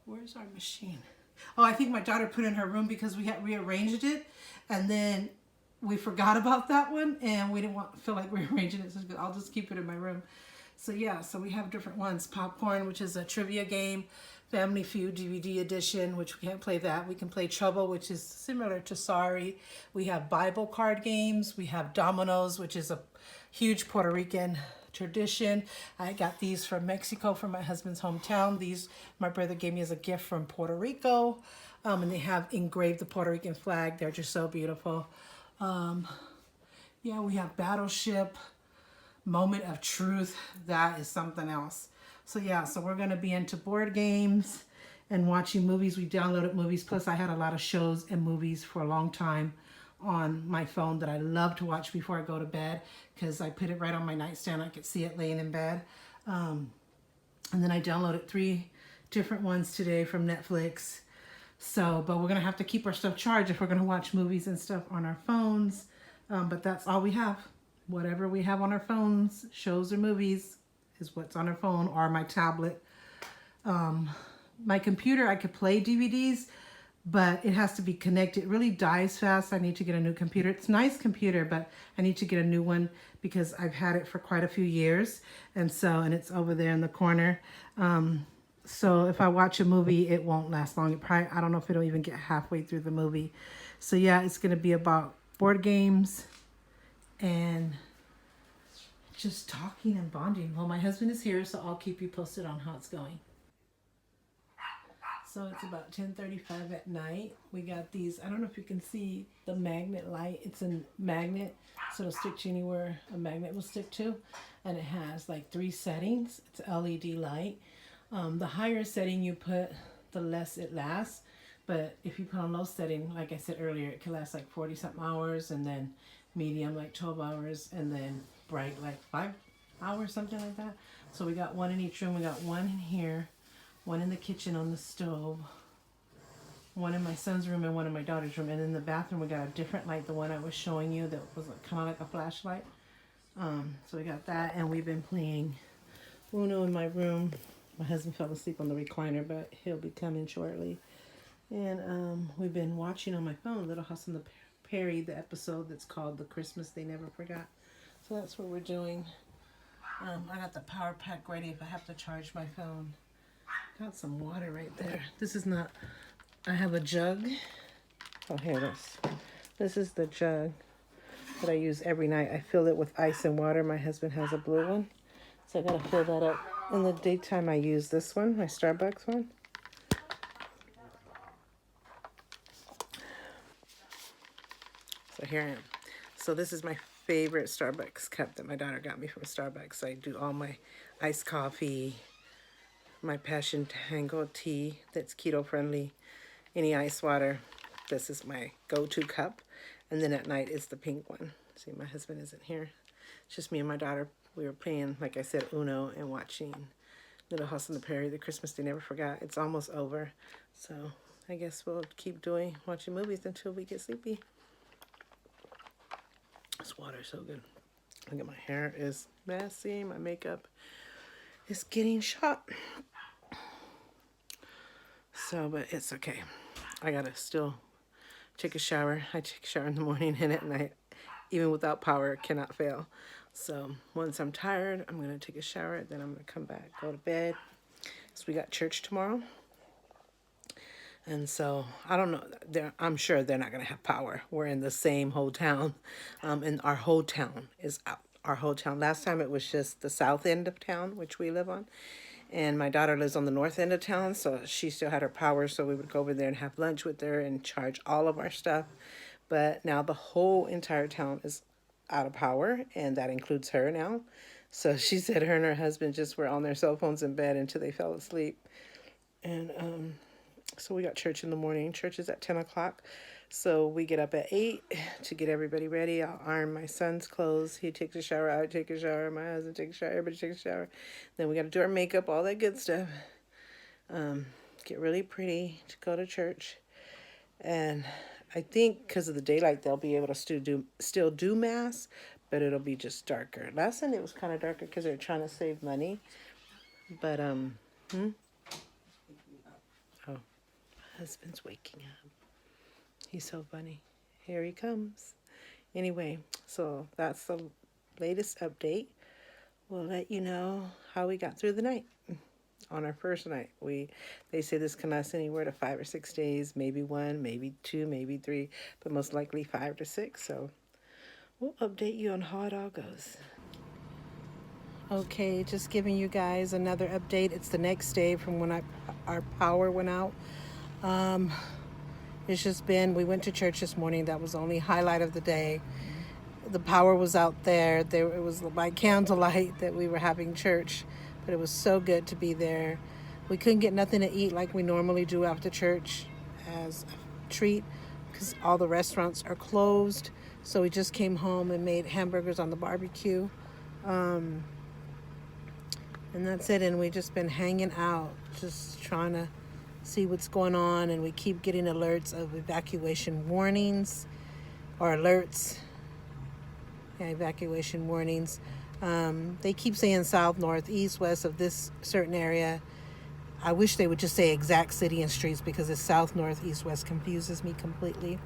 Where's our machine? Oh, I think my daughter put it in her room because we had rearranged it, and then we forgot about that one, and we didn't feel like rearranging it, so I'll just keep it in my room. So yeah, so we have different ones. Popcorn, which is a trivia game. Family Feud DVD edition, which we can't play that. We can play Trouble, which is similar to Sorry. We have Bible card games. We have Dominoes, which is a huge Puerto Rican tradition. I got these from Mexico, from my husband's hometown. These my brother gave me as a gift from Puerto Rico. And they have engraved the Puerto Rican flag. They're just so beautiful. Yeah, we have Battleship, Moment of Truth. That is something else. So yeah, so we're going to be into board games and watching movies. We downloaded movies. Plus I had a lot of shows and movies for a long time on my phone that I love to watch before I go to bed because I put it right on my nightstand. I could see it laying in bed. And then I downloaded 3 different ones today from Netflix. So, but we're going to have to keep our stuff charged if we're going to watch movies and stuff on our phones. But that's all we have. Whatever we have on our phones, shows or movies, is what's on our phone or my tablet. My computer, I could play DVDs, but it has to be connected. It really dies fast. I need to get a new computer. It's a nice computer, but I need to get a new one because I've had it for quite a few years. And it's over there in the corner. So if I watch a movie, it won't last long. I don't know if it'll even get halfway through the movie. So yeah, it's going to be about board games and just talking and bonding. Well, my husband is here, so I'll keep you posted on how it's going. So it's about 10:35 at night. We got these, I don't know if you can see the magnet light. It's a magnet, so it'll stick to anywhere a magnet will stick to. And it has like 3 settings. It's LED light. The higher setting you put, the less it lasts. But if you put on low setting, like I said earlier, it can last like 40 something hours, and then medium like 12 hours, and then bright like 5 hours, something like that. So we got one in each room. We got one in here, one in the kitchen on the stove, one in my son's room, and one in my daughter's room. And in the bathroom we got a different light, the one I was showing you that was kind of like a flashlight. So we got that, and we've been playing Uno in my room. My husband fell asleep on the recliner, but he'll be coming shortly. And we've been watching on my phone Little House on the Prairie, the episode that's called The Christmas They Never Forgot. So that's what we're doing. I got the power pack ready if I have to charge my phone. Got some water right there. This is not, I have a jug. Oh, here it is. This is the jug that I use every night. I fill it with ice and water. My husband has a blue one, so I gotta fill that up. In the daytime I use this one, my Starbucks one. So here I am. So this is my favorite Starbucks cup that my daughter got me from Starbucks. I do all my iced coffee, my passion tango tea that's keto friendly, any ice water. This is my go-to cup. And then at night it's the pink one. See, my husband isn't here. It's just me and my daughter. We were playing, like I said, Uno and watching Little House on the Prairie, the Christmas They Never Forgot. It's almost over. So I guess we'll keep watching movies until we get sleepy. This water is so good. Look at my hair is messy. My makeup is getting shot. So, but it's okay. I gotta still take a shower. I take a shower in the morning and at night. Even without power, it cannot fail. So once I'm tired, I'm gonna take a shower. Then I'm gonna come back, go to bed. So we got church tomorrow. And so I don't know. I'm sure they're not gonna have power. We're in the same whole town, and our whole town is out. Our whole town. Last time it was just the south end of town, which we live on, and my daughter lives on the north end of town, so she still had her power. So we would go over there and have lunch with her and charge all of our stuff. But now the whole entire town is out of power, and that includes her now. So she said her and her husband just were on their cell phones in bed until they fell asleep. And so we got church in the morning. Church is at 10 o'clock. So we get up at 8 to get everybody ready. I'll iron my son's clothes. He takes a shower. I take a shower. My husband takes a shower. Everybody takes a shower. Then we got to do our makeup, all that good stuff. Get really pretty to go to church. And I think because of the daylight, they'll be able to still do mass, but it'll be just darker. Last time it was kind of darker because they're trying to save money. But, Oh, my husband's waking up. He's so funny. Here he comes. Anyway, so that's the latest update. We'll let you know how we got through the night. On our first night, they say this can last anywhere to 5 or 6 days, maybe 1, maybe 2, maybe 3, but most likely 5 to 6. So we'll update you on how it all goes. Okay, just giving you guys another update. It's the next day from when our power went out. It's just been, we went to church this morning. That was the only highlight of the day. The power was out there. It was by candlelight that we were having church. But it was so good to be there. We couldn't get nothing to eat like we normally do after church as a treat because all the restaurants are closed. So we just came home and made hamburgers on the barbecue. And that's it. And we've just been hanging out, just trying to see what's going on. And we keep getting alerts of evacuation warnings or alerts. Yeah, evacuation warnings. They keep saying south, north, east, west of this certain area. I wish they would just say exact city and streets because it's south, north, east, west confuses me completely.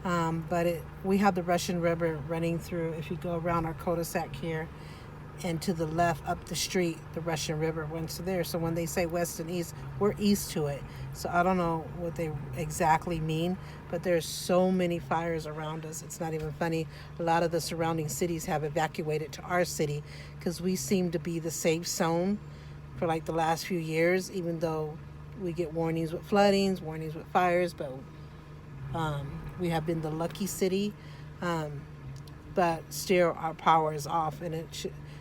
But we have the Russian River running through. If you go around our cul-de-sac here and to the left up the street, the Russian River runs through there. So when they say west and east, we're east to it. So I don't know what they exactly mean, but there's so many fires around us. It's not even funny. A lot of the surrounding cities have evacuated to our city because we seem to be the safe zone for like the last few years, even though we get warnings with floodings, warnings with fires, but we have been the lucky city. But still our power is off, and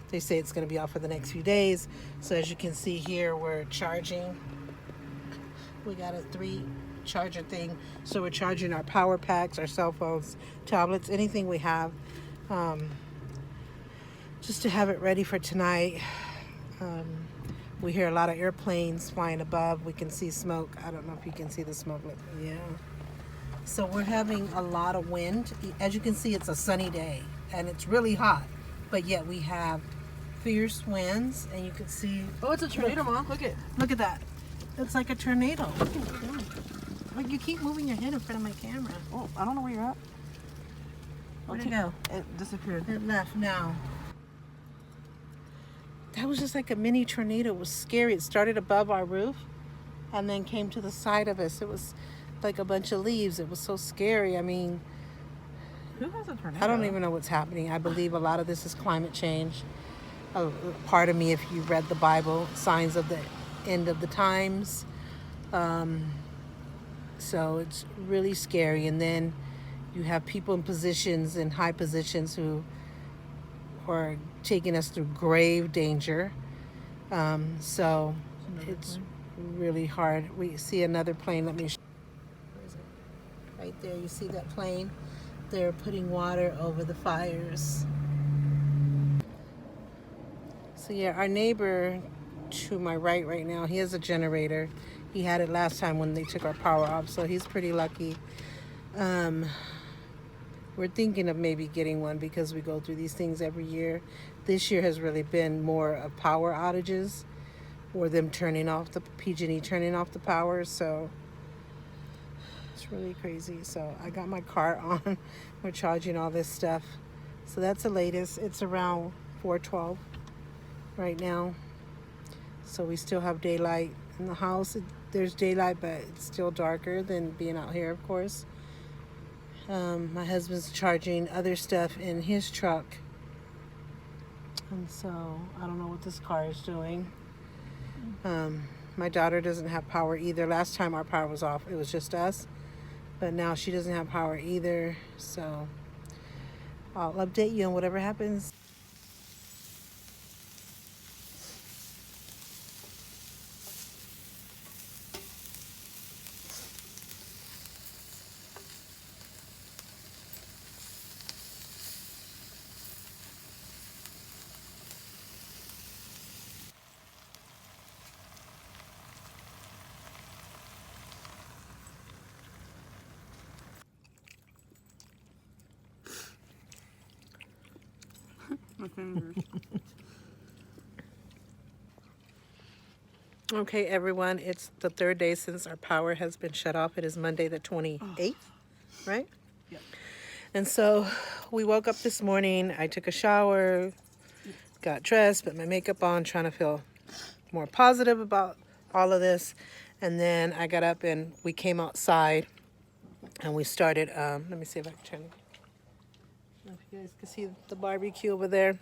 they say it's going to be off for the next few days. So as you can see here, we're charging. We got a 3 charger thing. So we're charging our power packs, our cell phones, tablets, anything we have, just to have it ready for tonight. We hear a lot of airplanes flying above. We can see smoke. I don't know if you can see the smoke. Yeah. So we're having a lot of wind. As you can see, it's a sunny day and it's really hot, but yet we have fierce winds, and you can see. Oh, it's a tornado, Mom. Look at that. It's like a tornado. What are you doing? Like, you keep moving your head in front of my camera. Oh, I don't know where you're at. Where'd it go? It disappeared. It left now. That was just like a mini tornado. It was scary. It started above our roof and then came to the side of us. It was like a bunch of leaves. It was so scary. I mean, who has a tornado? I don't even know what's happening. I believe a lot of this is climate change. A part of me, if you read the Bible, signs of the end of the times. So it's really scary. And then You have people in positions, in high positions, who are taking us through grave danger. So it's really hard. We see another plane. Let me show. Where is it? Right there. You see that plane? They're putting water over the fires. So yeah, our neighbor to my right now, he has a generator. He had it last time when they took our power off, so he's pretty lucky. We're thinking of maybe getting one because we go through these things every year. This year has really been more of power outages or them turning off the PG&E turning off the power, so it's really crazy. So I got my car on. We're charging all this stuff. So that's the latest. It's around 4:12 right now. So we still have daylight in the house. There's daylight, but it's still darker than being out here, of course. My husband's charging other stuff in his truck. And so I don't know what this car is doing. My daughter doesn't have power either. Last time our power was off, it was just us. But now she doesn't have power either. So I'll update you on whatever happens. My fingers. Okay, everyone, it's the third day since our power has been shut off. It is Monday the 28th, right? Yep. And so we woke up this morning. I took a shower, got dressed, put my makeup on, trying to feel more positive about all of this. And then I got up and we came outside and we started, let me see if I can turn it. I don't know if you guys can see the barbecue over there.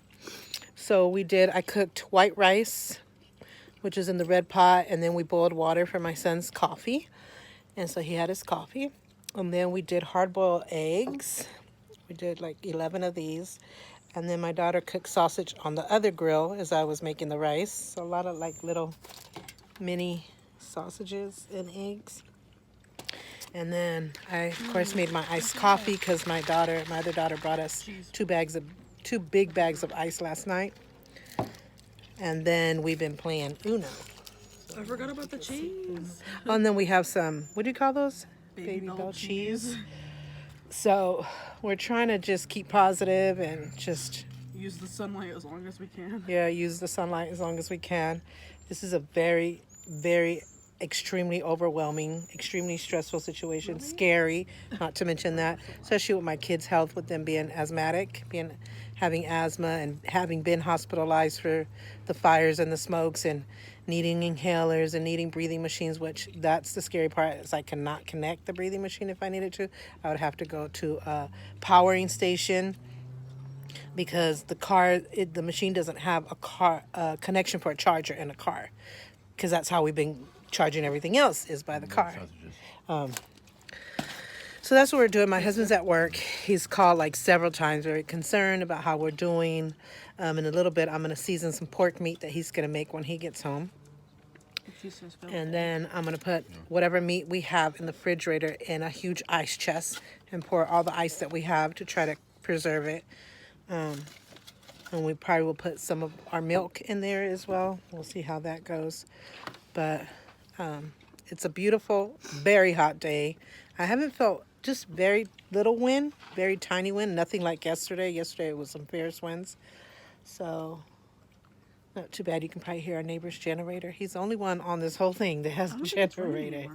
So I cooked white rice, which is in the red pot, and then we boiled water for my son's coffee. And so he had his coffee. And then we did hard-boiled eggs. We did like 11 of these. And then my daughter cooked sausage on the other grill as I was making the rice. So a lot of like little mini sausages and eggs. And then I, of course, made my iced coffee because my other daughter brought us two big bags of ice last night. And then we've been playing Uno. I forgot about the cheese. Oh, and then we have some, what do you call those? Baby bell cheese. So we're trying to just keep positive and just Use the sunlight as long as we can. use the sunlight as long as we can. This is a very, very extremely overwhelming, extremely stressful situation. Really? Scary, not to mention that, especially with my kids' health, with them being asthmatic, having asthma and having been hospitalized for the fires and the smokes and needing inhalers and needing breathing machines, which that's the scary part, is I cannot connect the breathing machine if I needed to. I would have to go to a powering station because the machine doesn't have a connection for a charger in a car, because that's how we've been charging everything else, is by the car. So that's what we're doing. My husband's at work. He's called like several times, very concerned about how we're doing. In a little bit, I'm going to season some pork meat that he's going to make when he gets home. And then I'm going to put whatever meat we have in the refrigerator in a huge ice chest and pour all the ice that we have to try to preserve it. And we probably will put some of our milk in there as well. We'll see how that goes. But it's a beautiful, very hot day. I haven't felt just very little wind, very tiny wind, nothing like yesterday. Yesterday it was some fierce winds. So not too bad. You can probably hear our neighbor's generator. He's the only one on this whole thing that has a generator.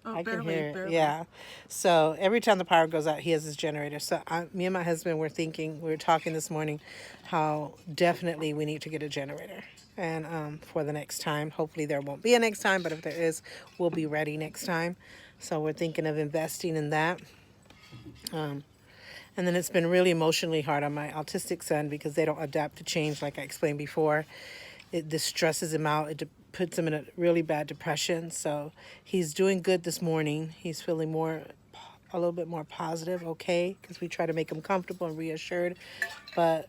Oh, I barely, can hear it. barely. Yeah. So every time the power goes out, he has his generator. So me and my husband we were talking this morning how definitely we need to get a generator. And for the next time, hopefully there won't be a next time, but if there is, we'll be ready next time. So we're thinking of investing in that. And then it's been really emotionally hard on my autistic son because they don't adapt to change, like I explained before. This stresses him out. It puts him in a really bad depression. So he's doing good this morning. He's feeling more a little bit more positive, okay, because we try to make them comfortable and reassured. But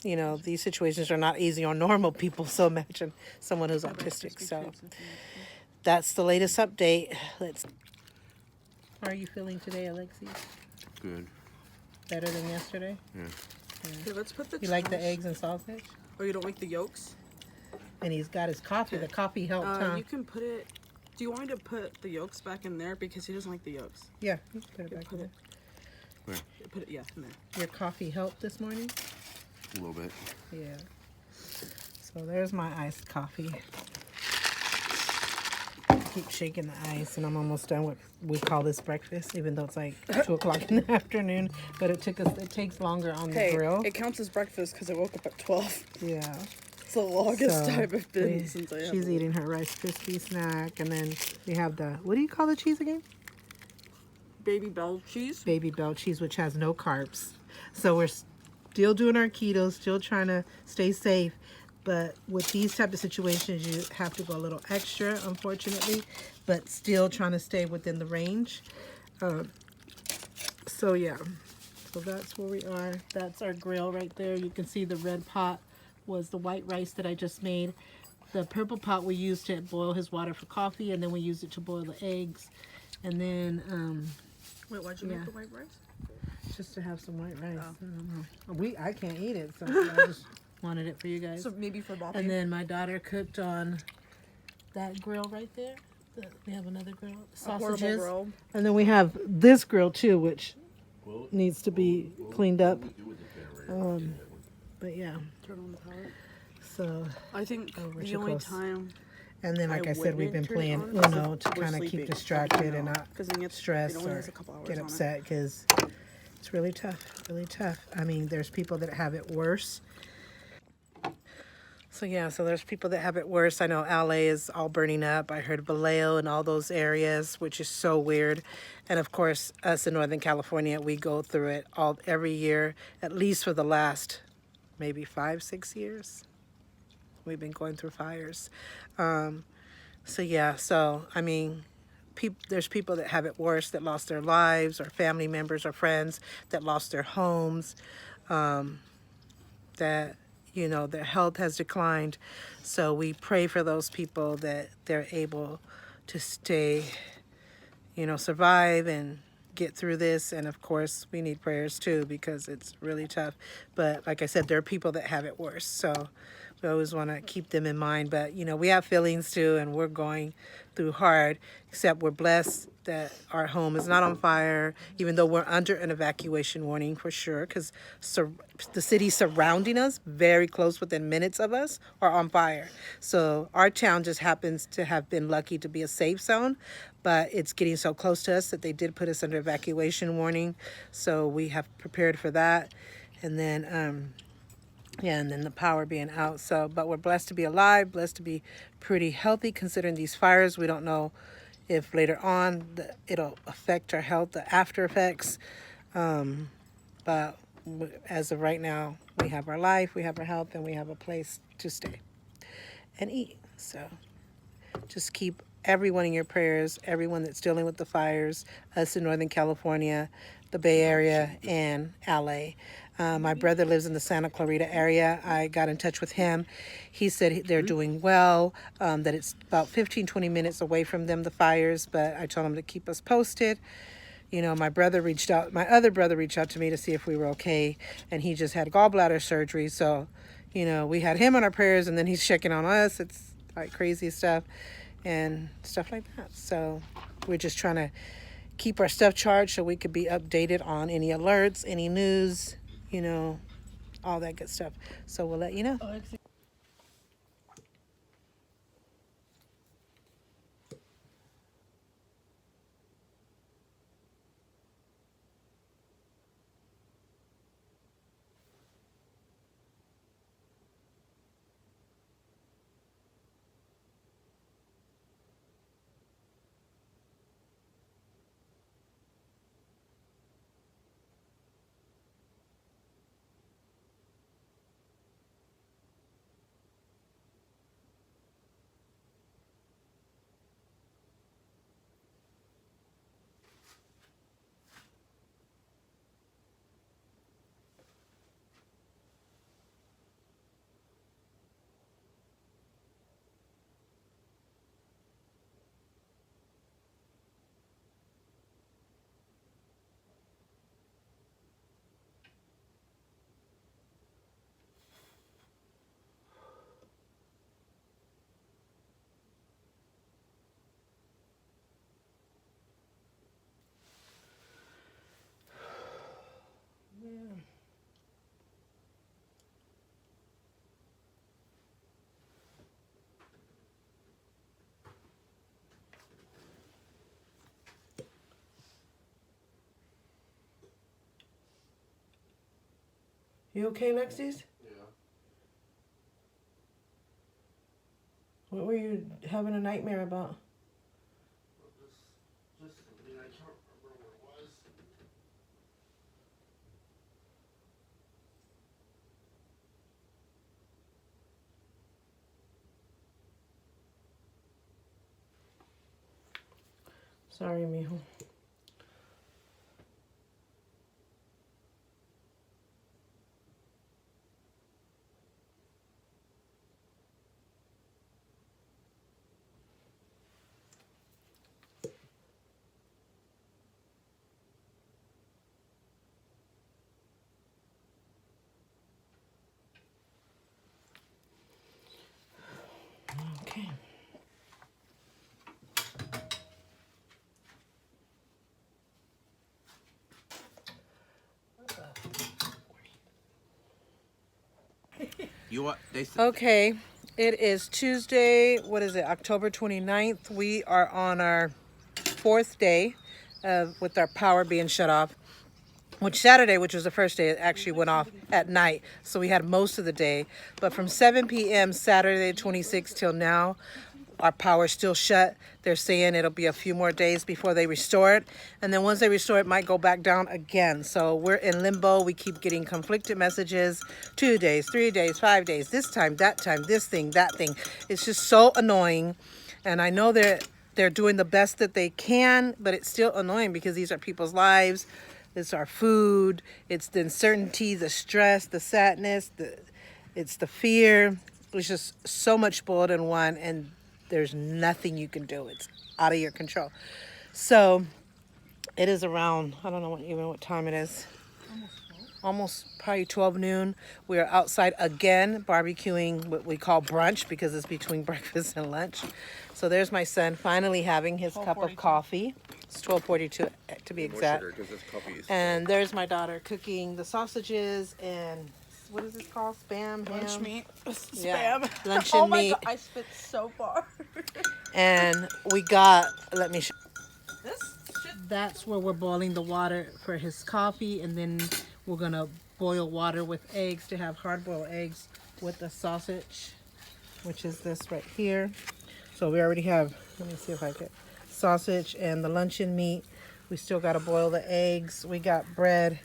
you know, these situations are not easy on normal people. So imagine someone who's autistic. So that's the latest update. How are you feeling today, Alexi? Good. Better than yesterday? Yeah. Okay, let's put the You like the trash- eggs and sausage? Oh, you don't like the yolks? And he's got his coffee. Okay. The coffee helped, huh? You can put it. Do you want me to put the yolks back in there because he doesn't like the yolks? Yeah, you can put it back Put in it. Where? Put it. Yeah, in there. Your coffee helped this morning? A little bit. Yeah. So there's my iced coffee. I keep shaking the ice, and I'm almost done with we call this breakfast, even though it's like 2 o'clock in the afternoon. But it takes longer on the grill. It counts as breakfast because I woke up at 12. Yeah. It's the longest So, time I've been since I. She's eating her Rice Krispie snack, and then we have the what do you call the cheese again? Baby Bell cheese. Baby Bell cheese, which has no carbs. So we're still doing our keto, still trying to stay safe. But with these type of situations, you have to go a little extra, unfortunately, but still trying to stay within the range. So yeah, so that's where we are. That's our grill right there. You can see the red pot was the white rice that I just made. The purple pot we used to boil his water for coffee, and then we used it to boil the eggs. And then Wait, why'd you make the white rice? just to have some white rice. Oh. I don't know. I can't eat it, so I just wanted it for you guys. So maybe for Bobby. And then my daughter cooked on that grill right there. We have another grill, a portable sausages, grill. and then we have this grill too, which needs to be cleaned up. But yeah, Turn on the power. so I think we're the too only close. time. and then like I said, we've been wouldn't turn it playing on is Uno if to we're kind of keep sleeping. distracted and not 'Cause then stress it only or has a couple hours get on it. upset because it's really tough, really tough. I mean, there's people that have it worse. So yeah, so there's people that have it worse. I know LA is all burning up. I heard Vallejo and all those areas, which is so weird. And of course, us in Northern California, we go through it every year, at least for the last maybe 5-6 years. We've been going through fires. So yeah, so I mean, there's people that have it worse, that lost their lives, or family members or friends that lost their homes, that you know their health has declined. So we pray for those people that they're able to stay, survive and get through this. And of course, we need prayers too because it's really tough. But like I said, there are people that have it worse. So we always want to keep them in mind. But, we have feelings too, and we're going through hard, except we're blessed that our home is not on fire, even though we're under an evacuation warning for sure, because the cities surrounding us, very close within minutes of us, are on fire. So our town just happens to have been lucky to be a safe zone, but it's getting so close to us that they did put us under evacuation warning. So we have prepared for that. And then, and then the power being out. So, but we're blessed to be alive, blessed to be pretty healthy considering these fires. We don't know if later on it'll affect our health, the after effects. But as of right now, we have our life, we have our health, and we have a place to stay and eat. So just keep everyone in your prayers, everyone that's dealing with the fires, us in Northern California, the Bay Area, and LA. My brother lives in the Santa Clarita area. I got in touch with him. He said they're doing well, that it's about 15-20 minutes away from them, the fires, but I told him to keep us posted. My other brother reached out to me to see if we were okay, and he just had gallbladder surgery. So, we had him on our prayers, and then he's checking on us. It's like crazy stuff and stuff like that. So we're just trying to keep our stuff charged so we could be updated on any alerts, any news, all that good stuff. So we'll let you know. You okay, Lexi's? Yeah. What were you having a nightmare about? I mean, I can't remember what it was. Sorry, mijo. Okay. You what? They said. Okay, it is Tuesday. What is it? October 29th. We are on our fourth day with our power being shut off. Which Saturday, which was the first day, it actually went off at night. So we had most of the day. But from 7 p.m. Saturday 26th till now, our power's still shut. They're saying it'll be a few more days before they restore it. And then once they restore it, it might go back down again. So we're in limbo. We keep getting conflicted messages. 2 days, 3 days, 5 days, this time, this thing, that thing. It's just so annoying. And I know they're doing the best that they can, but it's still annoying because these are people's lives. It's our food. It's the uncertainty, the stress, the sadness, it's the fear. It's just so much boiled in one, and there's nothing you can do. It's out of your control. So it is around, I don't know what time it is. Almost probably 12 noon. We are outside again barbecuing what we call brunch because it's between breakfast and lunch. So there's my son finally having his cup of coffee. It's 12:42 to be exact. More sugar, 'cause this coffee is And there's my daughter cooking the sausages and what is this called? Spam, Lunch ham? meat. Yeah, Spam. luncheon Oh my meat. god, I spit so far. And we got, let me show. This shit. That's where we're boiling the water for his coffee, and then we're gonna boil water with eggs to have hard-boiled eggs with the sausage, which is this right here. So we already have, let me see if I get sausage and the luncheon meat. We still gotta boil the eggs. We got bread,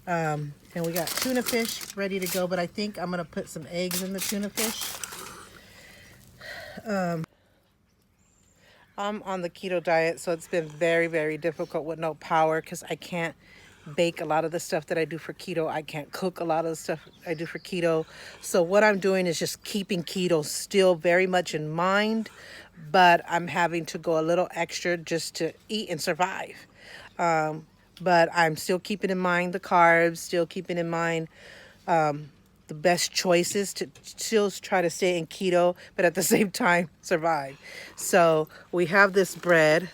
and we got tuna fish ready to go, but I think I'm gonna put some eggs in the tuna fish. I'm on the keto diet, so it's been very, very difficult with no power because I can't bake a lot of the stuff that I do for keto. I can't cook a lot of the stuff I do for keto. So what I'm doing is just keeping keto still very much in mind, but I'm having to go a little extra just to eat and survive. But I'm still keeping in mind the carbs, still keeping in mind the best choices to still try to stay in keto, but at the same time survive. So we have this bread.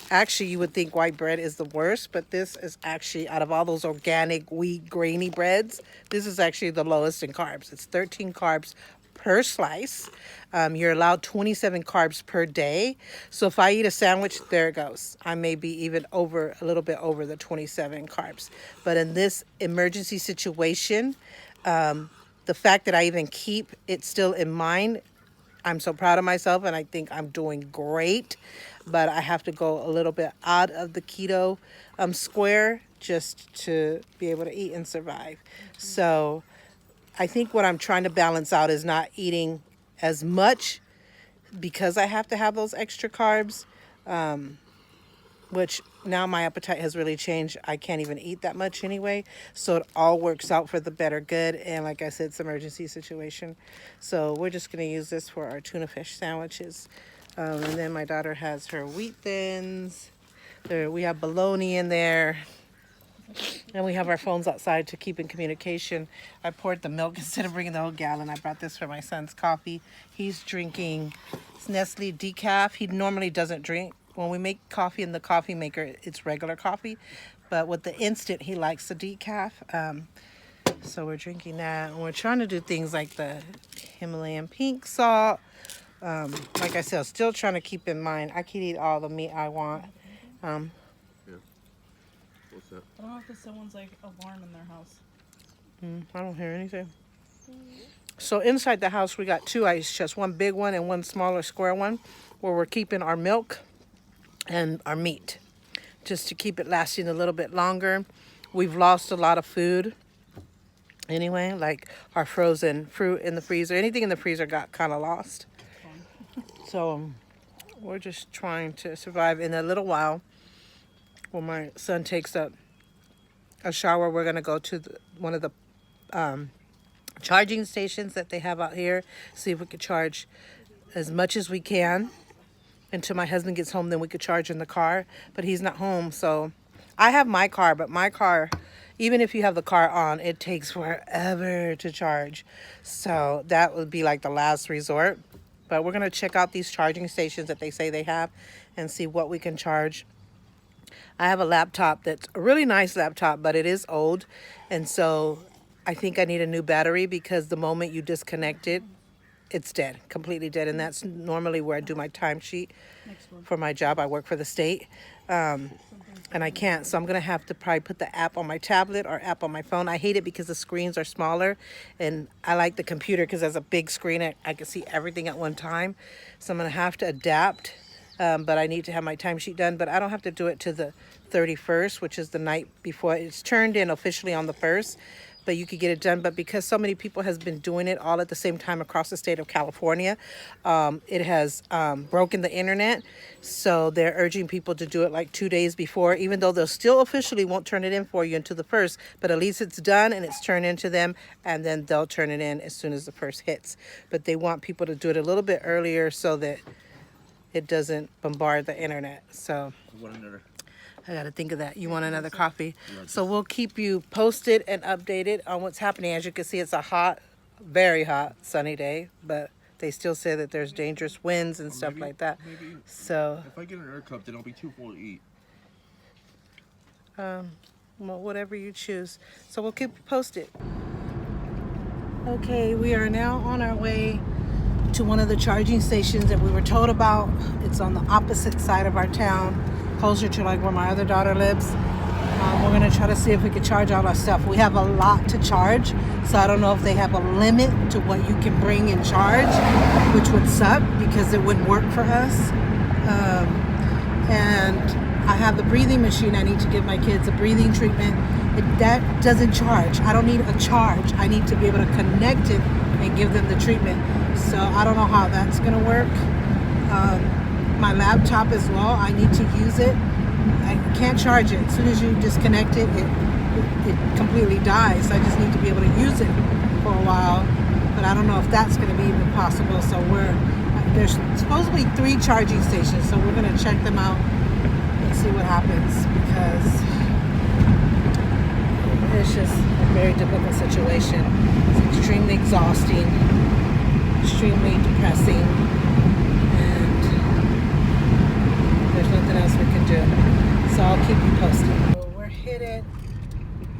Actually, you would think white bread is the worst, but this is actually, out of all those organic wheat grainy breads, this is actually the lowest in carbs. It's 13 carbs per slice. You're allowed 27 carbs per day. So if I eat a sandwich, there it goes. I may be even over, a little bit over the 27 carbs. But in this emergency situation, the fact that I even keep it still in mind, I'm so proud of myself, and I think I'm doing great. But I have to go a little bit out of the keto square just to be able to eat and survive. So I think what I'm trying to balance out is not eating as much because I have to have those extra carbs, which now my appetite has really changed. I can't even eat that much anyway. So it all works out for the better good. And like I said, it's an emergency situation. So we're just going to use this for our tuna fish sandwiches. And then my daughter has her wheat thins. We have bologna in there. And we have our phones outside to keep in communication. I poured the milk instead of bringing the whole gallon. I brought this for my son's coffee. He's drinking Nestle decaf. He normally doesn't drink. When we make coffee in the coffee maker, it's regular coffee. But with the instant, he likes the decaf. So we're drinking that. And we're trying to do things like the Himalayan pink salt. Like I said, I'm still trying to keep in mind, I can eat all the meat I want. What's that? I don't know if it's someone's like alarm in their house. I don't hear anything. So inside the house, we got 2 ice chests, one big one and one smaller square one, where we're keeping our milk and our meat, just to keep it lasting a little bit longer. We've lost a lot of food anyway, like our frozen fruit in the freezer. Anything in the freezer got kind of lost. So we're just trying to survive. In a little while, when my son takes a shower, we're going to go to one of the charging stations that they have out here, see if we could charge as much as we can until my husband gets home. Then we could charge in the car, but he's not home. So I have my car, but my car, even if you have the car on, it takes forever to charge. So that would be like the last resort. But we're going to check out these charging stations that they say they have and see what we can charge. I have a laptop that's a really nice laptop, but it is old. And so I think I need a new battery, because the moment you disconnect it, it's dead, completely dead. And that's normally where I do my timesheet for my job. I work for the state. And I can't. So I'm going to have to probably put the app on my tablet or app on my phone. I hate it because the screens are smaller. And I like the computer because there's a big screen. I can see everything at one time. So I'm going to have to adapt. But I need to have my timesheet done. But I don't have to do it to the 31st, which is the night before. It's turned in officially on the 1st. But you could get it done. But because so many people has been doing it all at the same time across the state of California, it has broken the internet. So they're urging people to do it like 2 days before, even though they'll still officially won't turn it in for you until the 1st. But at least it's done and it's turned into them, and then they'll turn it in as soon as the 1st hits. But they want people to do it a little bit earlier so that it doesn't bombard the internet. So I got to think of that. You want another coffee? So we'll keep you posted and updated on what's happening. As you can see, it's a hot, very hot, sunny day, but they still say that there's dangerous winds and stuff like that. So if I get an air cup, then I'll be too full to eat. Well, whatever you choose. So we'll keep you posted. Okay, we are now on our way to one of the charging stations that we were told about. It's on the opposite side of our town, closer to like where my other daughter lives. We're gonna try to see if we can charge all our stuff. We have a lot to charge, so I don't know if they have a limit to what you can bring and charge, which would suck because it wouldn't work for us. And I have the breathing machine. I need to give my kids a breathing treatment. That doesn't charge. I don't need a charge. I need to be able to connect it and give them the treatment. So I don't know how that's gonna work. My laptop as well, I need to use it. I can't charge it. As soon as you disconnect it, it completely dies. I just need to be able to use it for a while. But I don't know if that's gonna be even possible. So there's supposedly 3 charging stations, so we're gonna check them out and see what happens, because it's just a very difficult situation. It's extremely exhausting, extremely depressing, and there's nothing else we can do. So I'll keep you posted. So we're headed,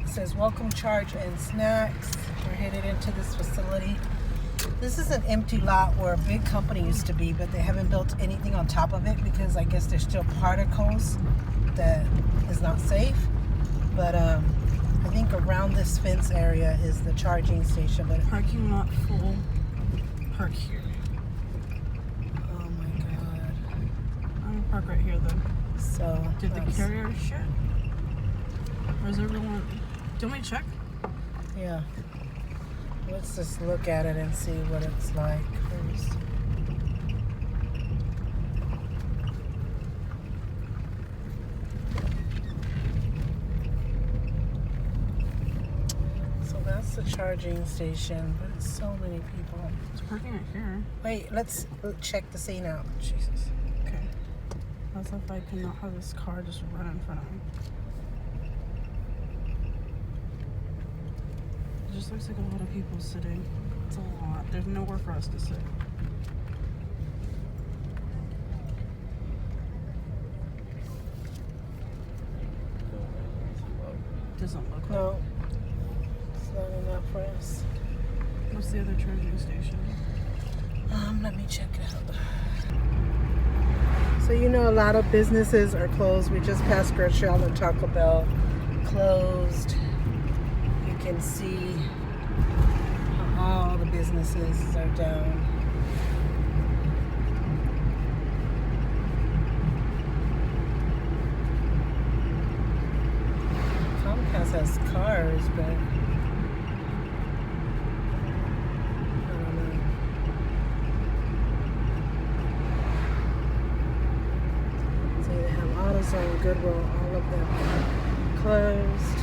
it says welcome charge and snacks. We're headed into this facility. This is an empty lot where a big company used to be, but they haven't built anything on top of it because I guess there's still particles that is not safe. But I think around this fence area is the charging station. But Parking lot full. Park here. oh my god! I'm gonna park right here then. So Did the carrier shit? Or is everyone? Do you want me to check? Yeah. Let's just look at it and see what it's like first. So that's the charging station, but it's so many people. It's parking right here. Wait, let's check the scene out. Jesus. Okay. As if I cannot have this car just run in front of me. It just looks like a lot of people sitting. It's a lot. There's nowhere for us to sit. Doesn't look like. No, it's not enough for us. What's the other charging station? Let me check it out. So you know, a lot of businesses are closed. We just passed Grocery Outlet, Taco Bell closed. You can see how all the businesses are down. Comcast has cars, but I don't know. So they have AutoZone, Goodwill, all of them closed.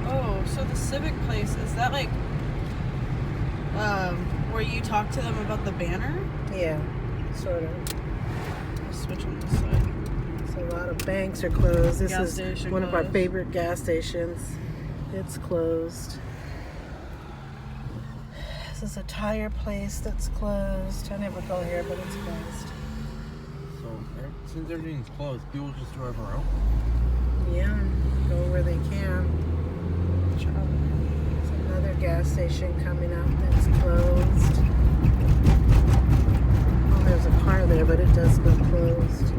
Oh, so the Civic place, is that like where you talk to them about the banner? Yeah, sort of. I'll switch on this side. So a lot of banks are closed. This Gas is station one of our closed. favorite gas stations. It's closed. This is a tire place that's closed. I never go here, but it's closed. So since everything's closed, people just drive around. Yeah, go where they can. There's another gas station coming up that's closed. Oh, there's a car there, but it does look closed.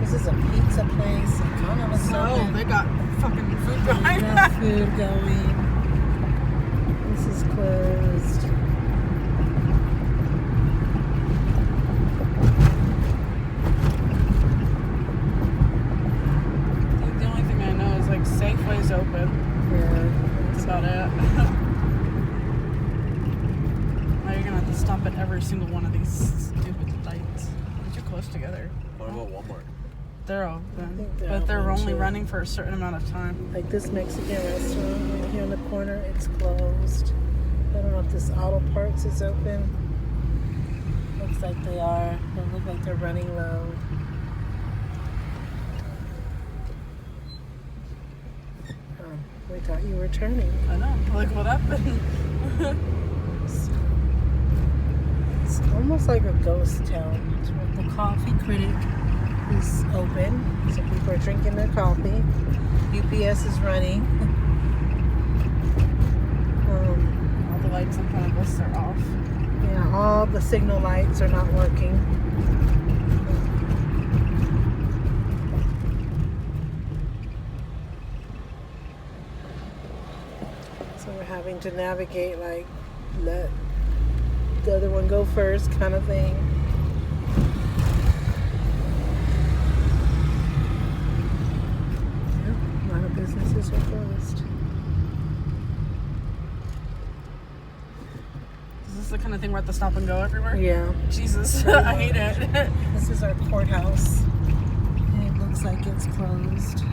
This is a pizza place. It kind of looks No, open. they got fucking food They going. got food going. This is closed. The only thing I know is like Safeway's open. Yeah. That's about it. Now you're gonna have to stop at every single one of these stupid lights. They're too close together. What about Walmart? They're I open, think they're but they're open, only too. running for a certain amount of time. Like this Mexican restaurant right here in the corner, it's closed. I don't know if this auto parts is open. Looks like they are. They look like they're running low. Oh, we thought you were turning. I know. Like what happened? It's almost like a ghost town. It's where the coffee critic is open, so people are drinking their coffee. UPS is running. All the lights in front of us are off. Yeah, all the signal lights are not working. So we're having to navigate, like, let the other one go first kind of thing. Yeah, a lot of businesses are closed. Is this the kind of thing where I have to stop and go everywhere? Yeah. Jesus, I hate it. This is our courthouse. And it looks like it's closed.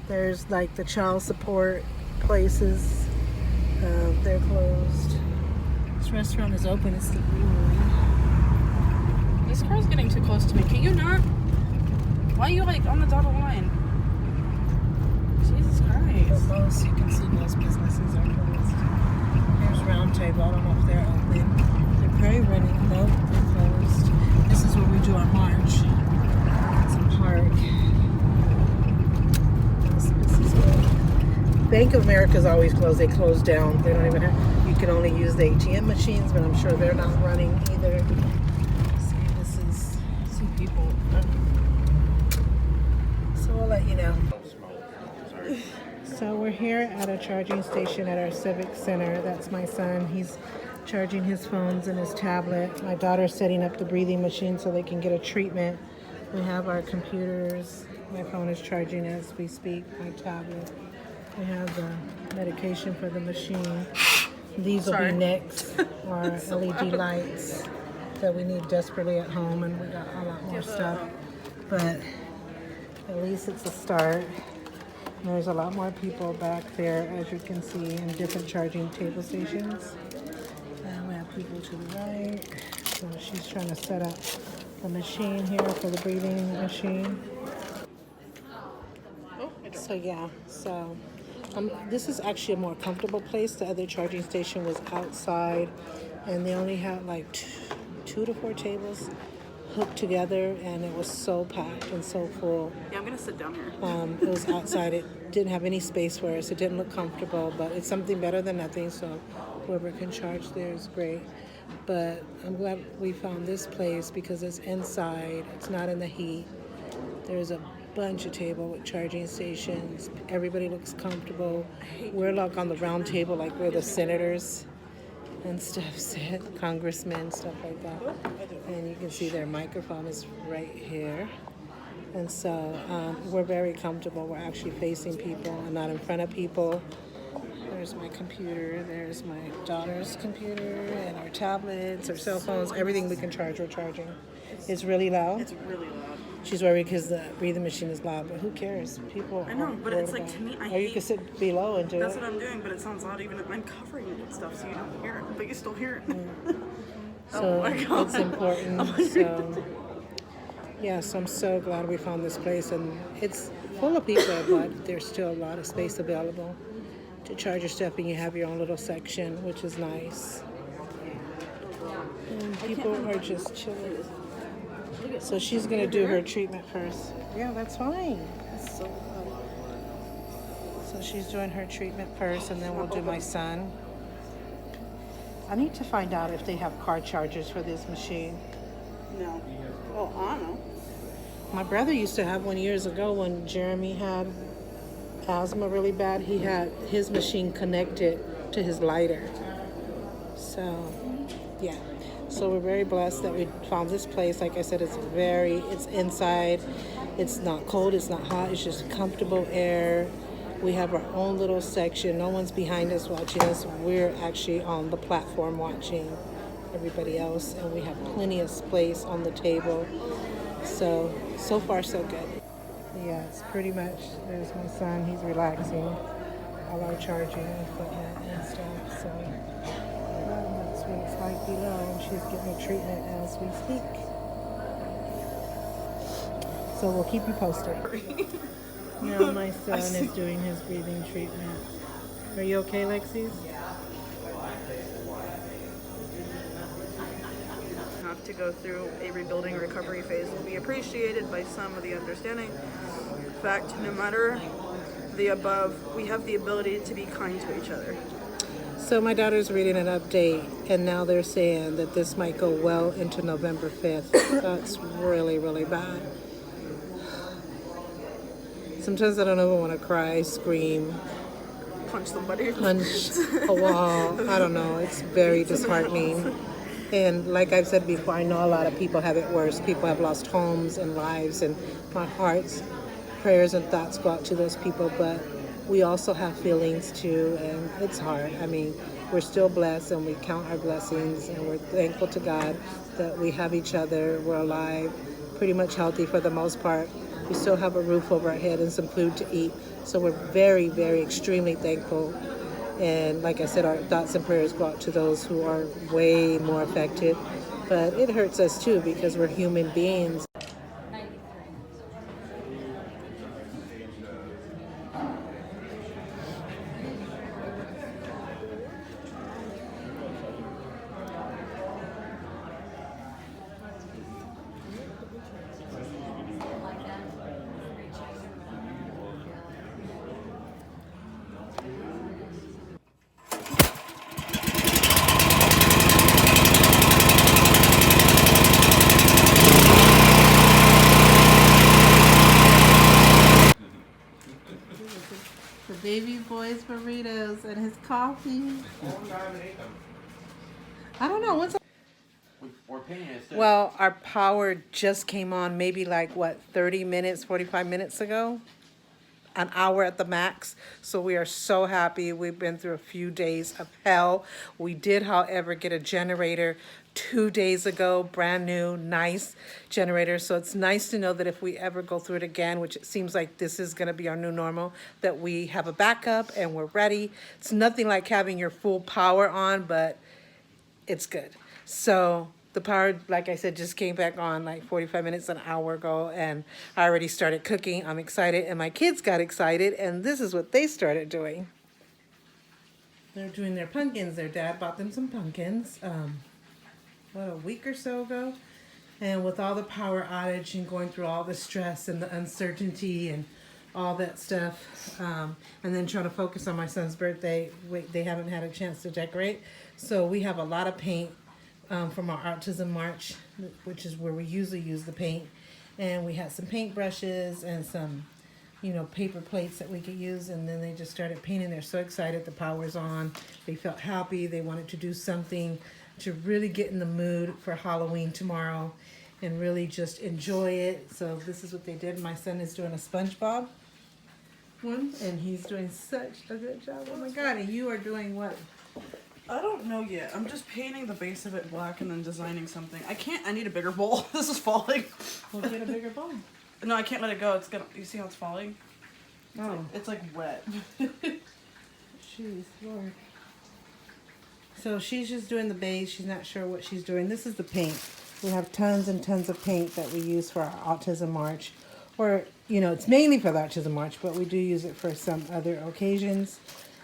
There's like the child support places. They're closed. This restaurant is open. It's the brewery. This car's getting too close to me. Can you not? Why are you like on the dotted line? Jesus But Christ. most, you can see most businesses are closed. Here's Round Table. I don't know if they're open. They're probably running. Nope, they're closed. This is where we do our march. It's a park. This is good. Bank of America is always closed. They close down. They don't even have. You can only use the ATM machines, but I'm sure they're not running either. See, this is. See people. So we'll let you know. Don't smoke. Sorry. So we're here at a charging station at our civic center. That's my son. He's charging his phones and his tablet. My daughter's setting up the breathing machine so they can get a treatment. We have our computers. My phone is charging as we speak. My tablet. We have the medication for the machine. These will Sorry. be next. Our LED lights that we need desperately at home, and we got a lot more stuff. But at least it's a start. There's a lot more people back there, as you can see, in different charging table stations. And we have people to the right. So she's trying to set up the machine here for the breathing machine. So yeah, so this is actually a more comfortable place. The other charging station was outside, and they only had like two to four tables hooked together, and it was so packed and so full. Yeah, I'm gonna sit down here. It was outside. It didn't have any space for us. It didn't look comfortable, but it's something better than nothing. So whoever can charge there is great. But I'm glad we found this place because it's inside. It's not in the heat. There's a bunch of table with charging stations. Everybody looks comfortable. We're like on the round table, like where the senators and stuff sit, congressmen, stuff like that. And you can see their microphone is right here. And so we're very comfortable. We're actually facing people and not in front of people. There's my computer. There's my daughter's computer and our tablets, our cell phones, everything we can charge, we're charging. It's really loud. It's really loud. She's worried because the breathing machine is loud, but who cares? People. I know, but it's like to me, Or you can sit below and do That's it. what I'm doing, but it sounds loud even if I'm covering it with stuff so you don't hear it, but you still hear it. So Oh my God. it's important. So yes, I'm so glad we found this place, and it's full of people, but there's still a lot of space available to charge your stuff, and you have your own little section, which is nice. And people are just chilling. So she's gonna do her treatment first. Yeah, that's fine. That's so good. So she's doing her treatment first, and then we'll do my son. I need to find out if they have car chargers for this machine. No. Oh, I don't know. My brother used to have one years ago when Jeremy had asthma really bad. He had his machine connected to his lighter. So, yeah. So we're very blessed that we found this place. Like I said, it's inside. It's not cold, it's not hot, it's just comfortable air. We have our own little section. No one's behind us watching us. We're actually on the platform watching everybody else, and we have plenty of space on the table. So far so good. Yeah, it's pretty much, there's my son, he's relaxing. All our charging equipment and stuff. So that's what it's like below, and she's getting a treatment as we speak. So we'll keep you posted. Now my son is doing his breathing treatment. Are you okay, Lexis? Have to go through a rebuilding recovery phase will be appreciated by some of the understanding. In fact, no matter the above, we have the ability to be kind to each other. So my daughter's reading an update, and now they're saying that this might go well into November 5th. That's really, really bad. Sometimes I don't even want to cry, scream, Punch somebody. punch a wall. I don't know. It's very disheartening. And like I've said before, I know a lot of people have it worse. People have lost homes and lives, and my heart's prayers and thoughts go out to those people. But we also have feelings too, and it's hard. I mean, we're still blessed, and we count our blessings, and we're thankful to God that we have each other. We're alive, pretty much healthy for the most part. We still have a roof over our head and some food to eat. So we're very, very extremely thankful. And like I said, our thoughts and prayers go out to those who are way more affected. But it hurts us too because we're human beings. The baby boy's burritos and his coffee. I don't know. We're paying it. Well, our power just came on maybe like, 30 minutes, 45 minutes ago? An hour at the max. So we are so happy. We've been through a few days of hell. We did, however, get a generator 2 days ago, brand new, nice generator. So it's nice to know that if we ever go through it again, which it seems like this is going to be our new normal, that we have a backup and we're ready. It's nothing like having your full power on, but it's good. So the power, like I said, just came back on like 45 minutes, an hour ago, and I already started cooking. I'm excited, and my kids got excited, and this is what they started doing. They're doing their pumpkins. Their dad bought them some pumpkins, a week or so ago. And with all the power outage and going through all the stress and the uncertainty and all that stuff, and then try to focus on my son's birthday. They haven't had a chance to decorate, so we have a lot of paint from our Autism March, which is where we usually use the paint, and we had some paint brushes and some, you know, paper plates that we could use, and then they just started painting. They're so excited, the power's on. They felt happy. They wanted to do something to really get in the mood for Halloween tomorrow and really just enjoy it. So this is what they did. My son is doing a SpongeBob one, and he's doing such a good job. Oh my God, and you are doing what? I don't know yet. I'm just painting the base of it black and then designing something. I need a bigger bowl. This is falling. We'll get a bigger bowl. No, I can't let it go. It's gonna. You see how it's falling? Oh, It's like wet. jeez, Lord. So she's just doing the base. She's not sure what she's doing. This is the paint. We have tons and tons of paint that we use for our Autism March. Or, you know, it's mainly for the Autism March, but we do use it for some other occasions.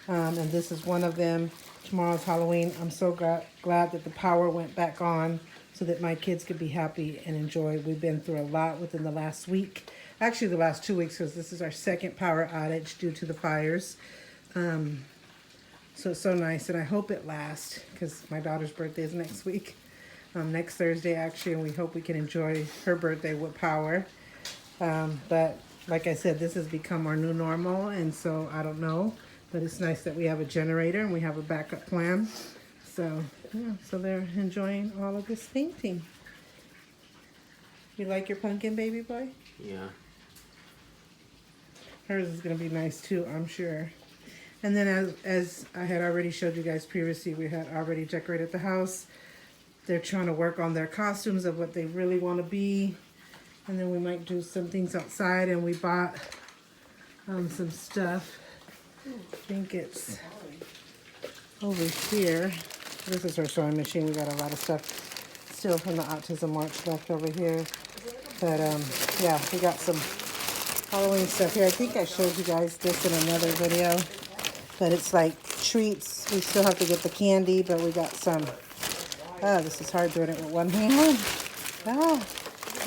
And this is one of them. Tomorrow's Halloween. I'm so glad that the power went back on so that my kids could be happy and enjoy. We've been through a lot within the last week. Actually, the last 2 weeks, because this is our second power outage due to the fires. So it's so nice, and I hope it lasts, because my daughter's birthday is next week. Next Thursday, actually, and we hope we can enjoy her birthday with power. But like I said, this has become our new normal, and so I don't know. But it's nice that we have a generator and we have a backup plan. So, yeah, so they're enjoying all of this painting. You like your pumpkin, baby boy? Yeah. Hers is going to be nice too, I'm sure. And then as I had already showed you guys previously, we had already decorated the house. They're trying to work on their costumes of what they really want to be. And then we might do some things outside, and we bought some stuff. I think it's over here. This is our sewing machine. We got a lot of stuff still from the Autism March left over here. But yeah, we got some Halloween stuff here. I think I showed you guys this in another video. But it's like treats. We still have to get the candy, but we got some. Oh, this is hard doing it with one hand. Ah.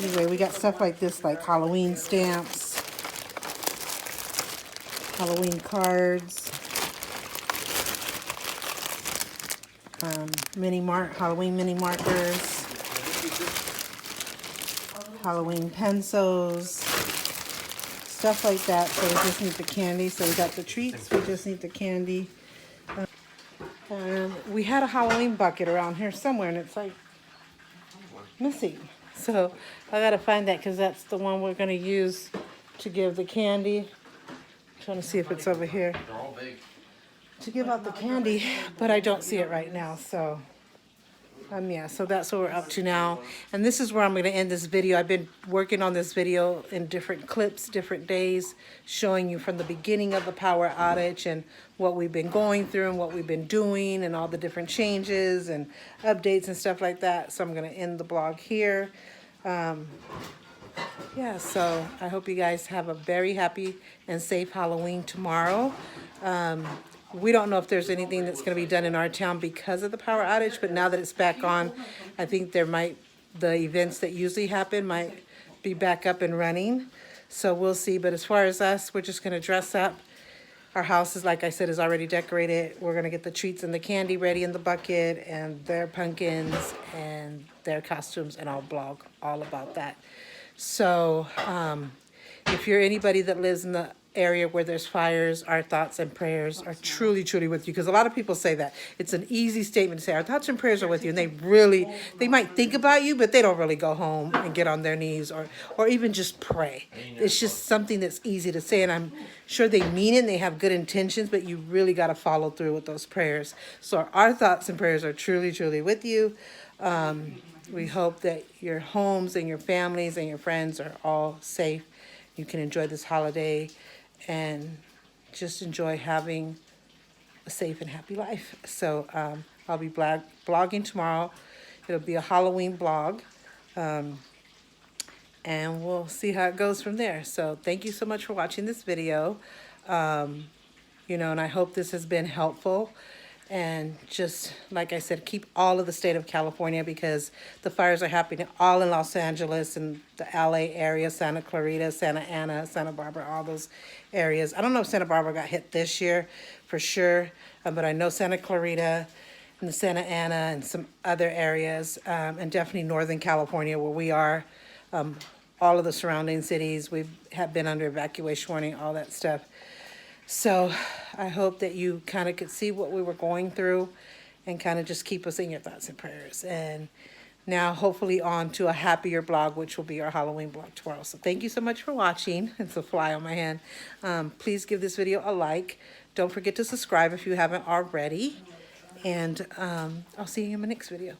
Anyway, we got stuff like this, like Halloween stamps, Halloween cards, Halloween mini markers, Halloween pencils, stuff like that. So we just need the candy. So we got the treats, we just need the candy. We had a Halloween bucket around here somewhere, and it's like missing. So I gotta find that, because that's the one we're gonna use to give the candy. I'm trying to see if it's over here. They're all big. To give out the candy, but I don't see it right now. So yeah, so that's what we're up to now. And this is where I'm gonna end this video. I've been working on this video in different clips, different days, showing you from the beginning of the power outage and what we've been going through and what we've been doing and all the different changes and updates and stuff like that. So I'm gonna end the blog here. Yeah, so I hope you guys have a very happy and safe Halloween tomorrow. We don't know if there's anything that's going to be done in our town because of the power outage, but now that it's back on, I think the events that usually happen might be back up and running. So we'll see. But as far as us, we're just going to dress up. Our house is, like I said, is already decorated. We're going to get the treats and the candy ready in the bucket, and their pumpkins and their costumes, and I'll blog all about that. So if you're anybody that lives in the area where there's fires, our thoughts and prayers are truly, truly with you. Because a lot of people say that. It's an easy statement to say, our thoughts and prayers are with you. And they might think about you, but they don't really go home and get on their knees or even just pray. It's just something that's easy to say. And I'm sure they mean it and they have good intentions, but you really got to follow through with those prayers. So our thoughts and prayers are truly, truly with you. We hope that your homes and your families and your friends are all safe. You can enjoy this holiday and just enjoy having a safe and happy life. So I'll be blogging tomorrow. It'll be a Halloween blog. And we'll see how it goes from there. So thank you so much for watching this video. And I hope this has been helpful. And just like I said, keep all of the state of California, because the fires are happening all in Los Angeles and the LA area, Santa Clarita, Santa Ana, Santa Barbara, all those areas. I don't know if Santa Barbara got hit this year for sure, but I know Santa Clarita and the Santa Ana and some other areas, and definitely Northern California where we are. All of the surrounding cities, we have been under evacuation warning, all that stuff. So I hope that you kind of could see what we were going through and kind of just keep us in your thoughts and prayers. And now hopefully on to a happier blog, which will be our Halloween blog tomorrow. So thank you so much for watching. It's a fly on my hand. Please give this video a like. Don't forget to subscribe if you haven't already. And I'll see you in my next video.